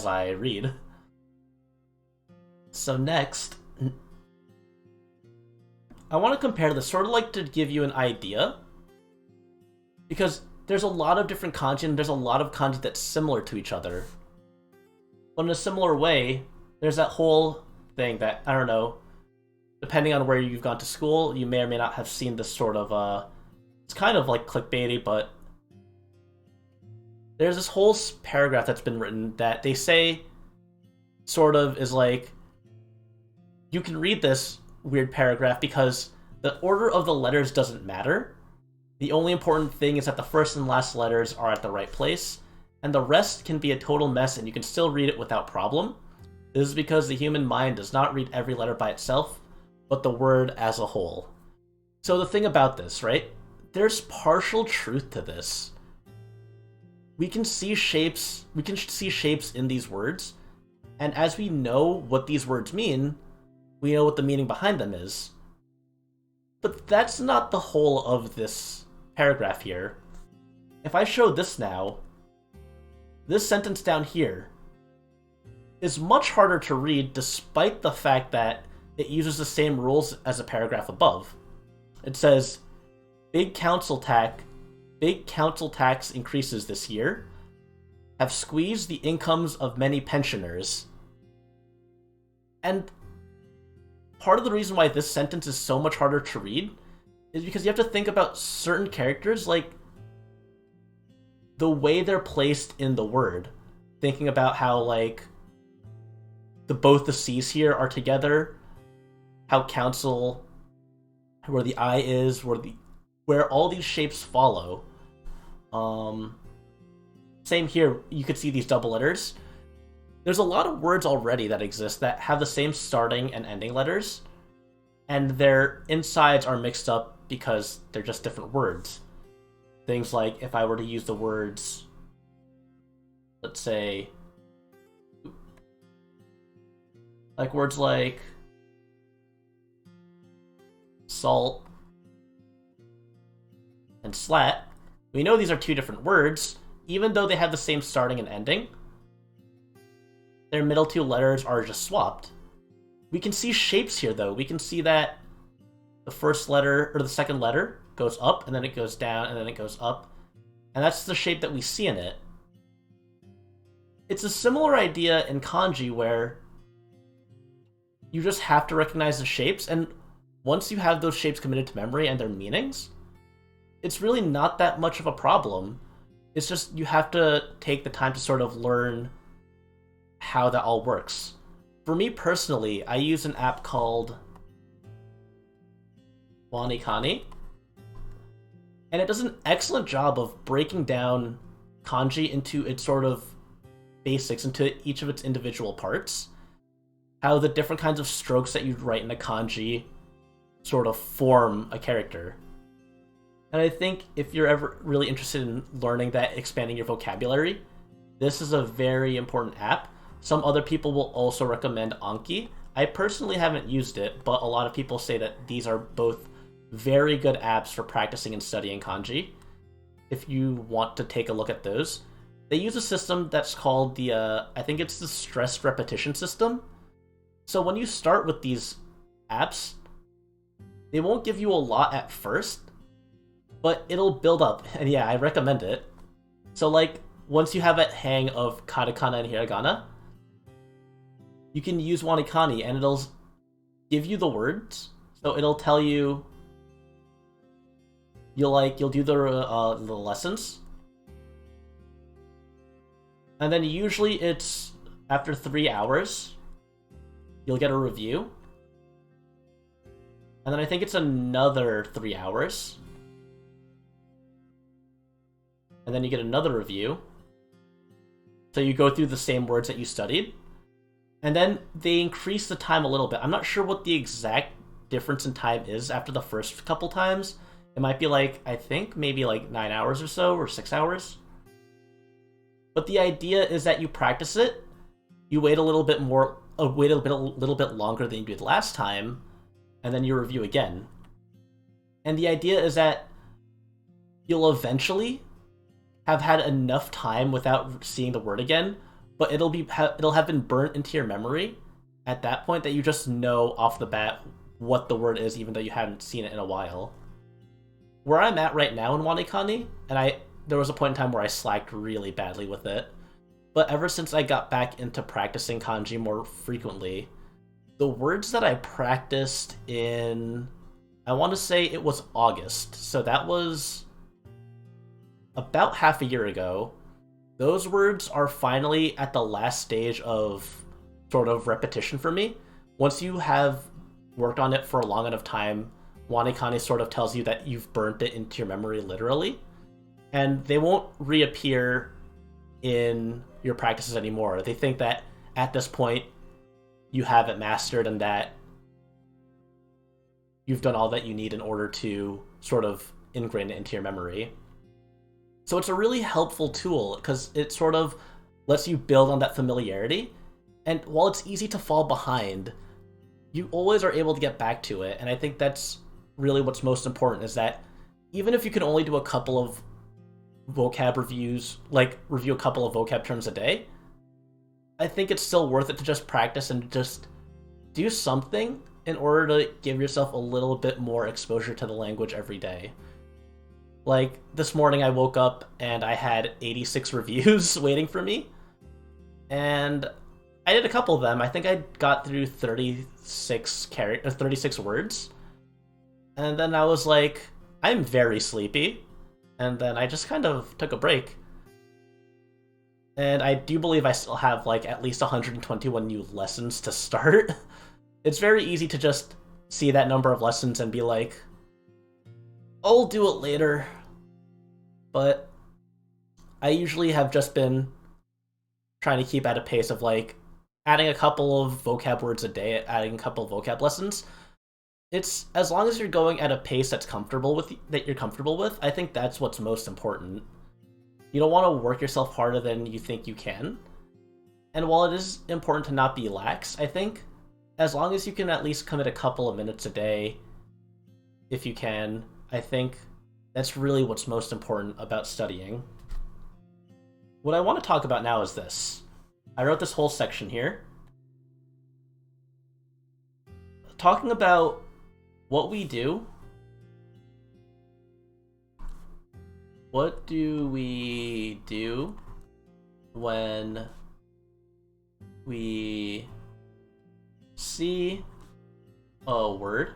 I read. So next, I want to compare this sort of like to give you an idea, because there's a lot of different kanji and there's a lot of kanji that's similar to each other. But in a similar way, there's that whole thing that, I don't know, depending on where you've gone to school, you may or may not have seen this sort of, it's kind of like clickbaity, but there's this whole paragraph that's been written that they say sort of is like, you can read this weird paragraph because the order of the letters doesn't matter. The only important thing is that the first and last letters are at the right place, and the rest can be a total mess and you can still read it without problem. This is because the human mind does not read every letter by itself, but the word as a whole. So the thing about this, right? There's partial truth to this. We can see shapes in these words, and as we know what these words mean, we know what the meaning behind them is. But that's not the whole of this paragraph here. If I show this now, this sentence down here is much harder to read despite the fact that it uses the same rules as the paragraph above. It says, big council tax increases this year have squeezed the incomes of many pensioners. And part of the reason why this sentence is so much harder to read is because you have to think about certain characters, like the way they're placed in the word. Thinking about how, like, both the C's here are together, how council, where the I is, where all these shapes follow. Same here, you could see these double letters. There's a lot of words already that exist that have the same starting and ending letters, and their insides are mixed up because they're just different words. Things like, if I were to use the words, let's say, like words like salt and slat, we know these are two different words, even though they have the same starting and ending. Their middle two letters are just swapped. We can see shapes here, though. We can see that the first letter, or the second letter, goes up, and then it goes down, and then it goes up. And that's the shape that we see in it. It's a similar idea in kanji where you just have to recognize the shapes, and once you have those shapes committed to memory and their meanings, it's really not that much of a problem. It's just you have to take the time to sort of learn how that all works. For me personally, I use an app called Wanikani, and it does an excellent job of breaking down kanji into its sort of basics, into each of its individual parts. How the different kinds of strokes that you'd write in a kanji sort of form a character. And I think if you're ever really interested in learning that, expanding your vocabulary, this is a very important app. Some other people will also recommend Anki. I personally haven't used it, but a lot of people say that these are both very good apps for practicing and studying kanji. If you want to take a look at those, they use a system that's called the, I think it's the stress repetition system. So when you start with these apps, they won't give you a lot at first, but it'll build up, and yeah, I recommend it. So like, once you have a hang of Katakana and Hiragana, you can use Wanikani and it'll give you the words. So it'll tell you you'll do the lessons, and then usually it's after 3 hours you'll get a review, and then I think it's another 3 hours, and then you get another review. So you go through the same words that you studied, and then they increase the time a little bit. I'm not sure what the exact difference in time is after the first couple times. It might be like, I think, maybe like 9 hours or so, or 6 hours. But the idea is that you practice it, you wait a little bit more, wait a little bit longer than you did last time, and then you review again. And the idea is that you'll eventually have had enough time without seeing the word again, but it'll have been burnt into your memory at that point that you just know off the bat what the word is, even though you hadn't seen it in a while. Where I'm at right now in Wanikani, and there was a point in time where I slacked really badly with it, but ever since I got back into practicing kanji more frequently, the words that I practiced in, I want to say it was August, so that was about half a year ago, those words are finally at the last stage of sort of repetition for me. Once you have worked on it for a long enough time, Wanikani sort of tells you that you've burnt it into your memory literally, and they won't reappear in your practices anymore. They think that at this point you have it mastered and that you've done all that you need in order to sort of ingrain it into your memory. So it's a really helpful tool because it sort of lets you build on that familiarity, and while it's easy to fall behind, you always are able to get back to it. And I think that's really what's most important, is that even if you can only do a couple of vocab reviews, like review a couple of vocab terms a day, I think it's still worth it to just practice and just do something in order to give yourself a little bit more exposure to the language every day. Like, this morning I woke up and I had 86 reviews waiting for me, and I did a couple of them. I think I got through 36 words, and then I was like, I'm very sleepy, and then I just kind of took a break. And I do believe I still have like at least 121 new lessons to start. It's very easy to just see that number of lessons and be like, I'll do it later. But I usually have just been trying to keep at a pace of like adding a couple of vocab words a day, adding a couple of vocab lessons. It's as long as you're going at a pace that you're comfortable with, I think that's what's most important. You don't want to work yourself harder than you think you can. And while it is important to not be lax, I think as long as you can at least commit a couple of minutes a day, if you can, I think that's really what's most important about studying. What I want to talk about now is this. I wrote this whole section here, talking about what we do. What do we do when we see a word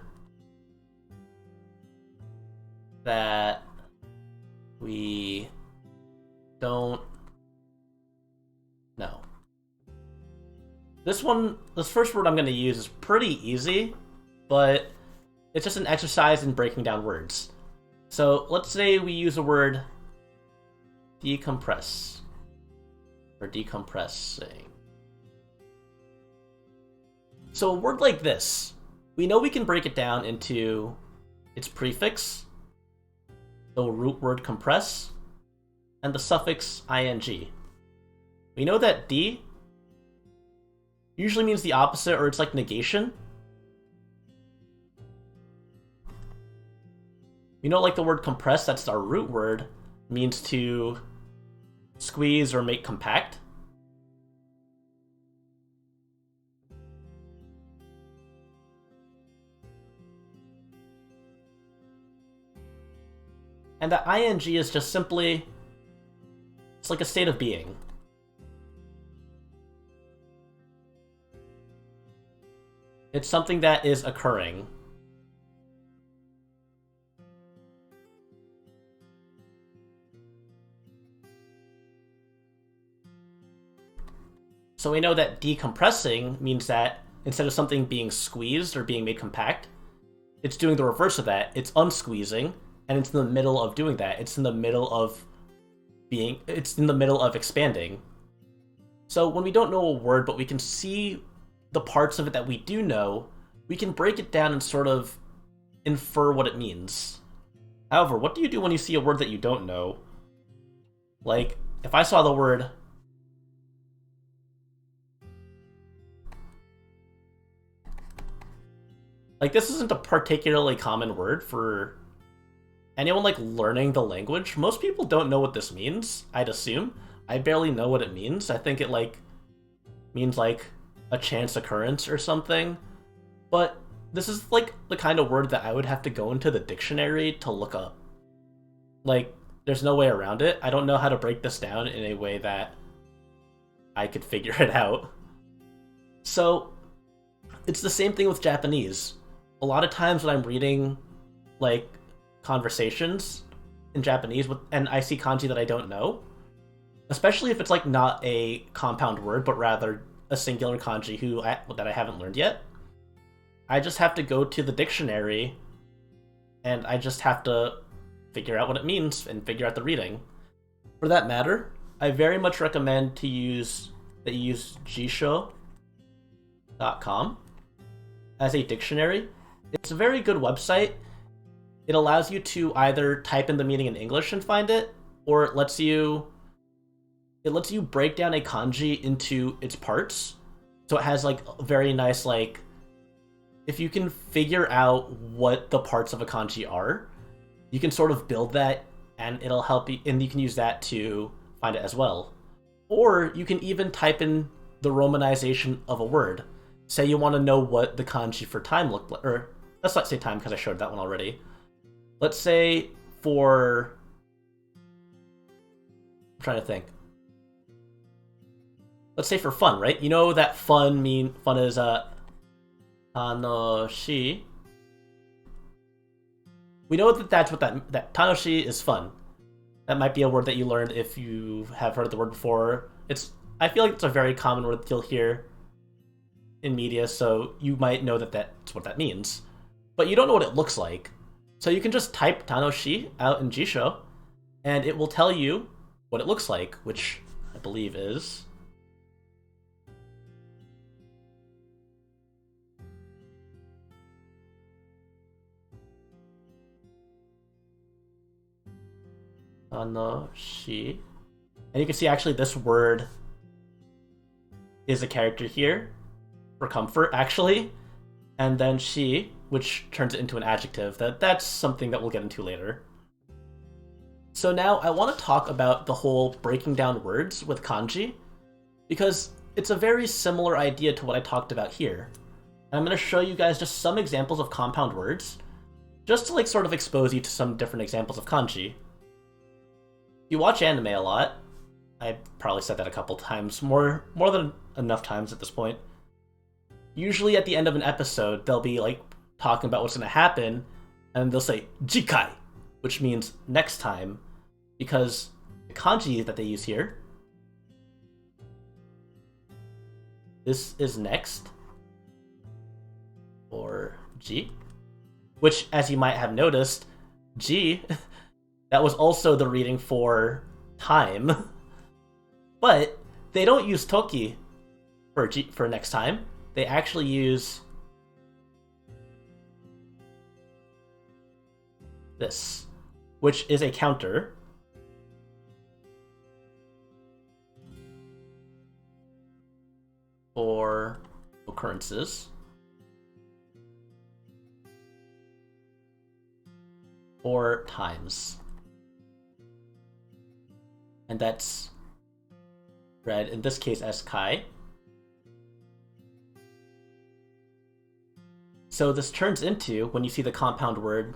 that we don't know? This first word I'm going to use is pretty easy, but it's just an exercise in breaking down words. So let's say we use the word decompress, or decompressing. So a word like this, we know we can break it down into its prefix, the root word compress, and the suffix ing. We know that D usually means the opposite, or it's like negation. We know like the word compress, that's our root word, means to squeeze or make compact. And the ing is just simply, it's like a state of being. It's something that is occurring. So we know that decompressing means that instead of something being squeezed or being made compact, it's doing the reverse of that. It's unsqueezing, and it's in the middle of doing that. It's in the middle of expanding. So when we don't know a word, but we can see the parts of it that we do know, we can break it down and sort of infer what it means. However, what do you do when you see a word that you don't know? Like, if I saw the word... Like, this isn't a particularly common word for anyone, like, learning the language. Most people don't know what this means, I'd assume. I barely know what it means. I think it, like, means, like, a chance occurrence or something. But this is, like, the kind of word that I would have to go into the dictionary to look up. Like, there's no way around it. I don't know how to break this down in a way that I could figure it out. So, it's the same thing with Japanese. A lot of times when I'm reading, like, conversations in Japanese and I see kanji that I don't know, especially if it's, like, not a compound word, but rather a singular kanji that I haven't learned yet, I just have to go to the dictionary and I just have to figure out what it means and figure out the reading. For that matter, I very much recommend that you use jisho.com as a dictionary. It's a very good website. It allows you to either type in the meaning in English and find it, or it lets you break down a kanji into its parts. So it has, like, a very nice, like, if you can figure out what the parts of a kanji are, you can sort of build that, and it'll help you, and you can use that to find it as well. Or you can even type in the romanization of a word. Say you want to know what the kanji for time looked like, or let's not say time because I showed that one already. Let's say for... I'm trying to think. Let's say for fun, right? You know that fun is tanoshi. We know that that's what that tanoshi is fun. That might be a word that you learned if you have heard the word before. I feel like it's a very common word that you'll hear in media, so you might know that that's what that means. But you don't know what it looks like. So you can just type tanoshi out in Jisho, and it will tell you what it looks like, which I believe is... tanoshi. And you can see actually this word is a character here for comfort, actually. And then shi, which turns it into an adjective. That's something that we'll get into later. So now I want to talk about the whole breaking down words with kanji, because it's a very similar idea to what I talked about here. And I'm going to show you guys just some examples of compound words, just to, like, sort of expose you to some different examples of kanji. You watch anime a lot. I probably said that a couple times, more than enough times at this point. Usually at the end of an episode, they'll be, like, talking about what's going to happen, and they'll say jikai, which means next time, because the kanji that they use here, this is next, or ji, which, as you might have noticed, ji, that was also the reading for time, but they don't use toki for next time. They actually use this, which is a counter. For occurrences. Or times. And that's read in this case as kai. So this turns into, when you see the compound word,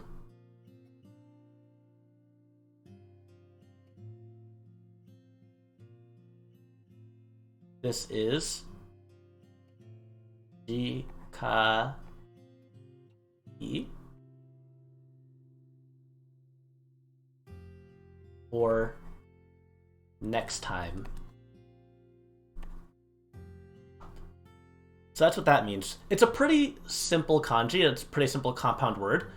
this is jikai. Ka I or next time. So that's what that means. It's a pretty simple kanji. It's a pretty simple compound word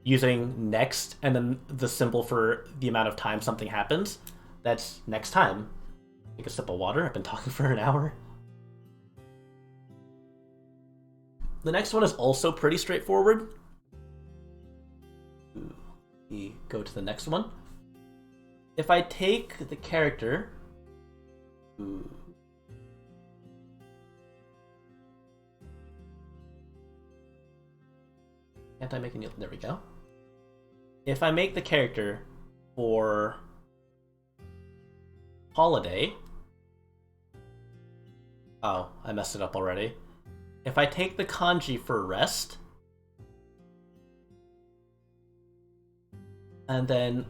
using next and then the symbol for the amount of time something happens. That's next time. Take a sip of water. I've been talking for an hour. The next one is also pretty straightforward. We go to the next one. If I take the character... Can't I make a new... There we go. If I make the character for holiday... Oh, I messed it up already. If I take the kanji for rest, and then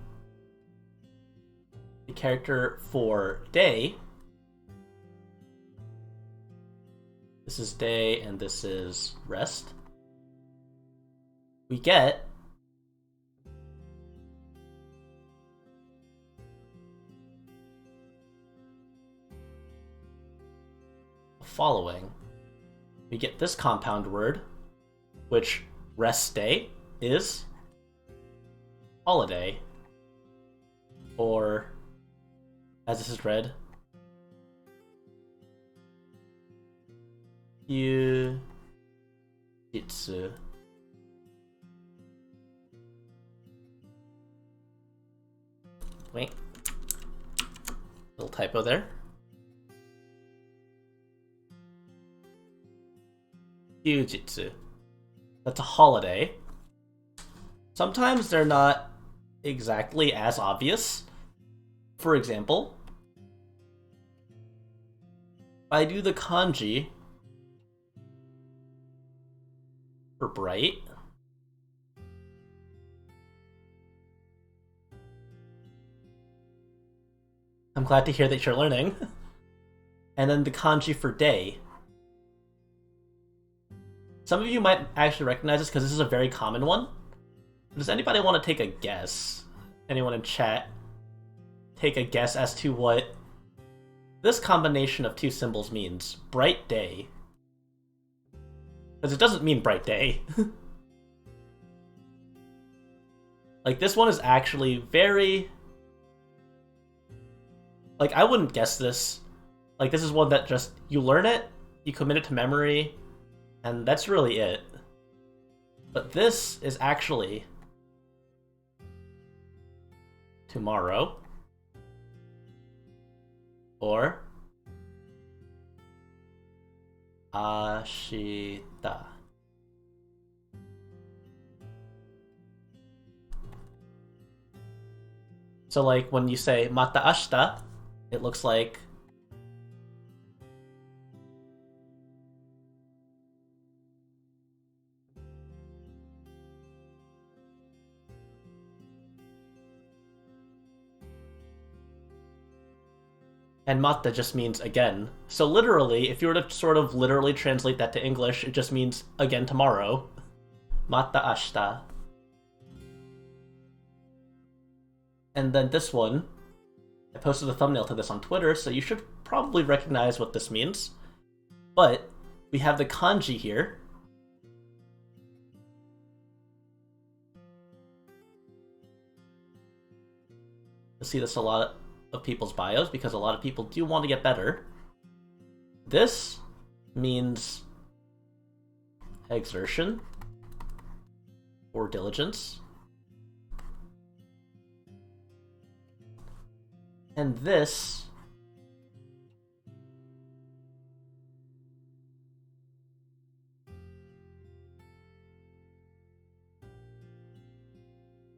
the character for day, this is day and this is rest, we get the following. We get this compound word, which rest day is holiday, or as this is read, Yujitsu. Wait, little typo there. Yujitsu. That's a holiday. Sometimes they're not exactly as obvious. For example, if I do the kanji for bright, I'm glad to hear that you're learning. And then the kanji for day. Some of you might actually recognize this because this is a very common one. Does anybody want to take a guess? Anyone in chat? Take a guess as to what this combination of two symbols means. Bright day. Because it doesn't mean bright day. Like, this one is actually very... Like, I wouldn't guess this. Like, this is one that just... You learn it, you commit it to memory, and that's really it. But this is actually tomorrow, or ashita. So like when you say mata ashita, it looks like and mata just means again. So literally, if you were to sort of literally translate that to English, it just means again tomorrow. Mata ashita. And then this one, I posted a thumbnail to this on Twitter, so you should probably recognize what this means. But we have the kanji here. You'll see this a lot of people's bios because a lot of people do want to get better. This means exertion or diligence. And this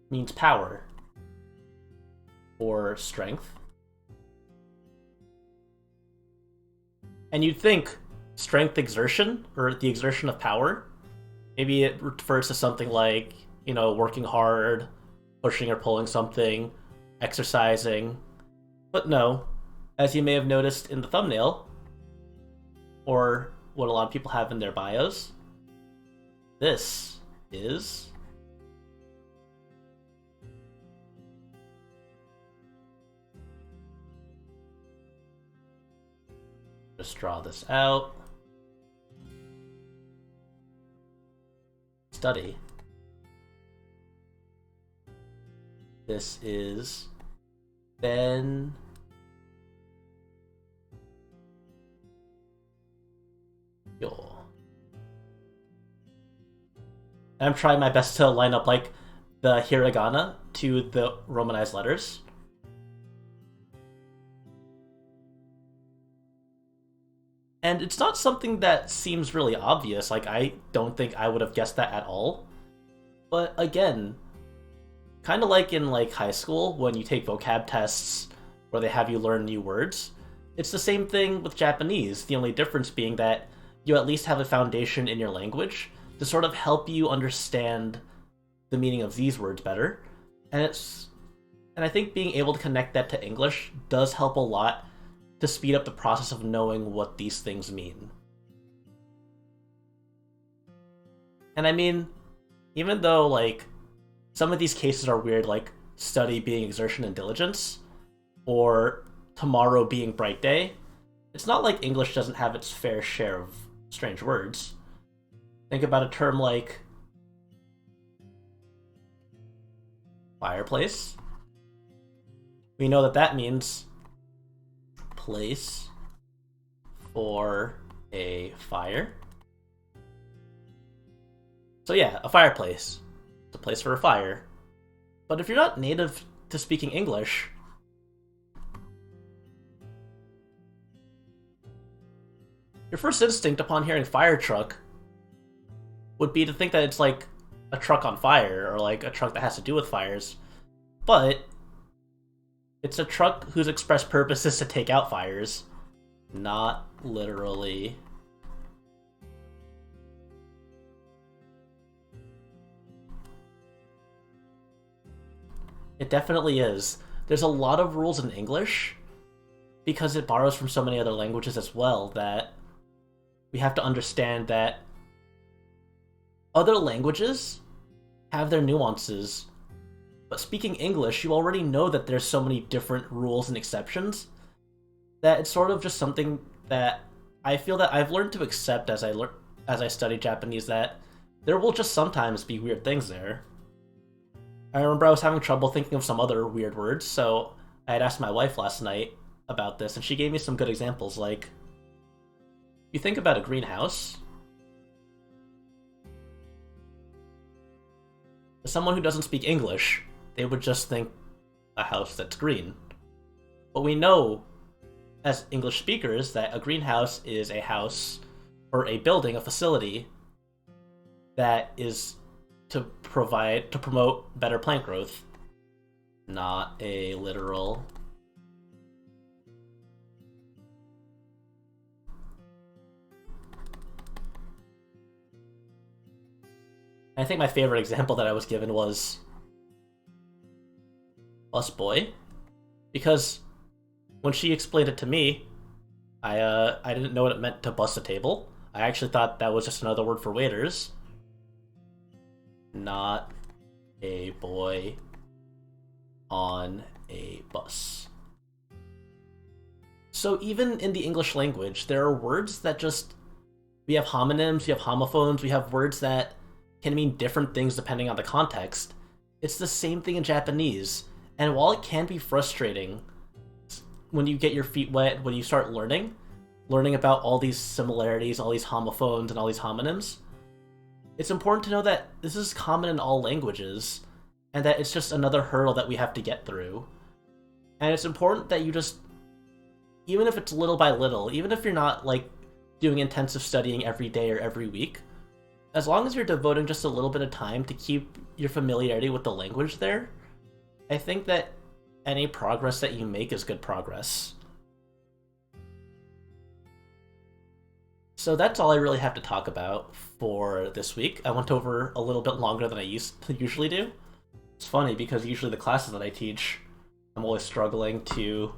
means power or strength. And you'd think strength exertion, or the exertion of power, maybe it refers to something like, you know, working hard, pushing or pulling something, exercising. But no, as you may have noticed in the thumbnail, or what a lot of people have in their bios, This is... Just draw this out. Study. This is Ben. Yo. And I'm trying my best to line up like the hiragana to the romanized letters. And it's not something that seems really obvious, like I don't think I would have guessed that at all. But again, kind of like in like high school when you take vocab tests where they have you learn new words, it's the same thing with Japanese, the only difference being that you at least have a foundation in your language to sort of help you understand the meaning of these words better. And I think being able to connect that to English does help a lot to speed up the process of knowing what these things mean. And I mean, even though like some of these cases are weird, like study being exertion and diligence, or tomorrow being bright day, it's not like English doesn't have its fair share of strange words. Think about a term like fireplace. We know that that means place for a fire. So yeah, a fireplace. It's a place for a fire. But if you're not native to speaking English, your first instinct upon hearing fire truck would be to think that it's like a truck on fire or like a truck that has to do with fires. But it's a truck whose express purpose is to take out fires, not literally. It definitely is. There's a lot of rules in English because it borrows from so many other languages as well that we have to understand that other languages have their nuances. But speaking English, you already know that there's so many different rules and exceptions that it's sort of just something that I feel that I've learned to accept as I study Japanese, that there will just sometimes be weird things there. I remember I was having trouble thinking of some other weird words, so I had asked my wife last night about this, and she gave me some good examples, like, you think about a greenhouse. For someone who doesn't speak English, they would just think a house that's green. But we know, as English speakers, that a greenhouse is a house or a building, a facility that is to promote better plant growth, not a literal. I think my favorite example that I was given was busboy, because when she explained it to me, I didn't know what it meant to bus a table. I actually thought that was just another word for waiters. Not a boy on a bus. So even in the English language, there are words that just... We have homonyms, we have homophones, we have words that can mean different things depending on the context. It's the same thing in Japanese. And while it can be frustrating when you get your feet wet, when you start learning about all these similarities, all these homophones, and all these homonyms, it's important to know that this is common in all languages, and that it's just another hurdle that we have to get through. And it's important that you just, even if it's little by little, even if you're not like doing intensive studying every day or every week, as long as you're devoting just a little bit of time to keep your familiarity with the language there, I think that any progress that you make is good progress. So that's all I really have to talk about for this week. I went over a little bit longer than I usually do. It's funny because usually the classes that I teach, I'm always struggling to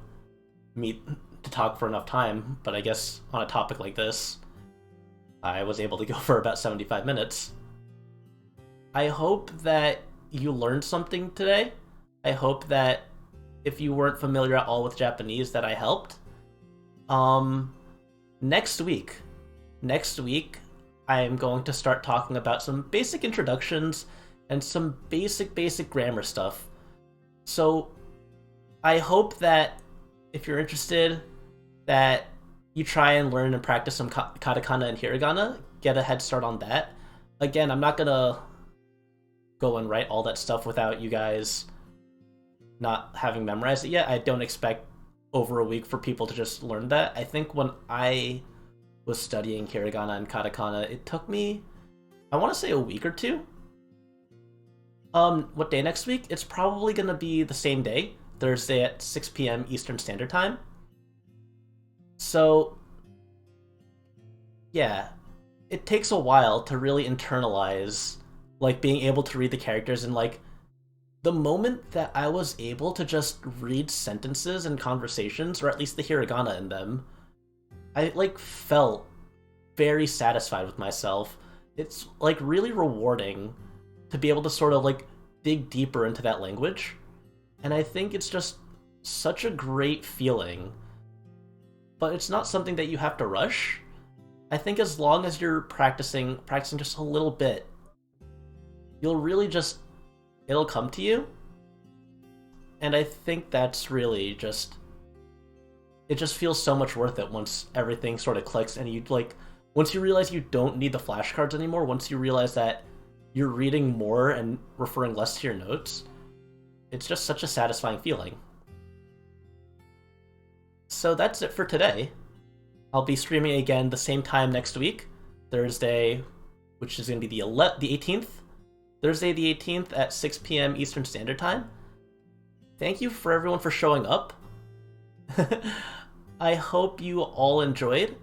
talk for enough time, but I guess on a topic like this, I was able to go for about 75 minutes. I hope that you learned something today. I hope that if you weren't familiar at all with Japanese, that I helped. Um, next week, next week, I am going to start talking about some basic introductions and some basic grammar stuff. So I hope that if you're interested, that you try and learn and practice some katakana and hiragana, get a head start on that. Again, I'm not gonna go and write all that stuff without you guys not having memorized it yet. I don't expect over a week for people to just learn that. I think when I was studying hiragana and katakana, it took me, I want to say, a week or two. What day next week? It's probably gonna be the same day, Thursday at 6 p.m. Eastern Standard Time. So, yeah, it takes a while to really internalize, like, being able to read the characters, and, like, the moment that I was able to just read sentences and conversations, or at least the hiragana in them, I, like, felt very satisfied with myself. It's, like, really rewarding to be able to sort of, like, dig deeper into that language. And I think it's just such a great feeling. But it's not something that you have to rush. I think as long as you're practicing just a little bit, you'll really just, it'll come to you. And I think that's really just, it just feels so much worth it once everything sort of clicks and you, like, once you realize you don't need the flashcards anymore, once you realize that you're reading more and referring less to your notes, it's just such a satisfying feeling. So that's it for today. I'll be streaming again the same time next week, Thursday, which is going to be the 18th. Thursday the 18th at 6 p.m. Eastern Standard Time. Thank you for everyone for showing up. I hope you all enjoyed,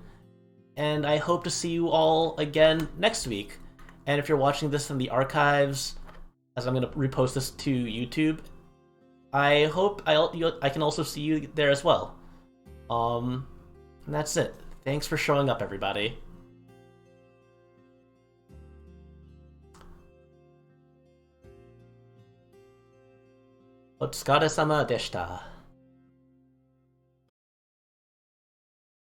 and I hope to see you all again next week. And if you're watching this in the archives, as I'm going to repost this to YouTube, I hope I can also see you there as well. And that's it. Thanks for showing up, everybody. お疲れ様でした。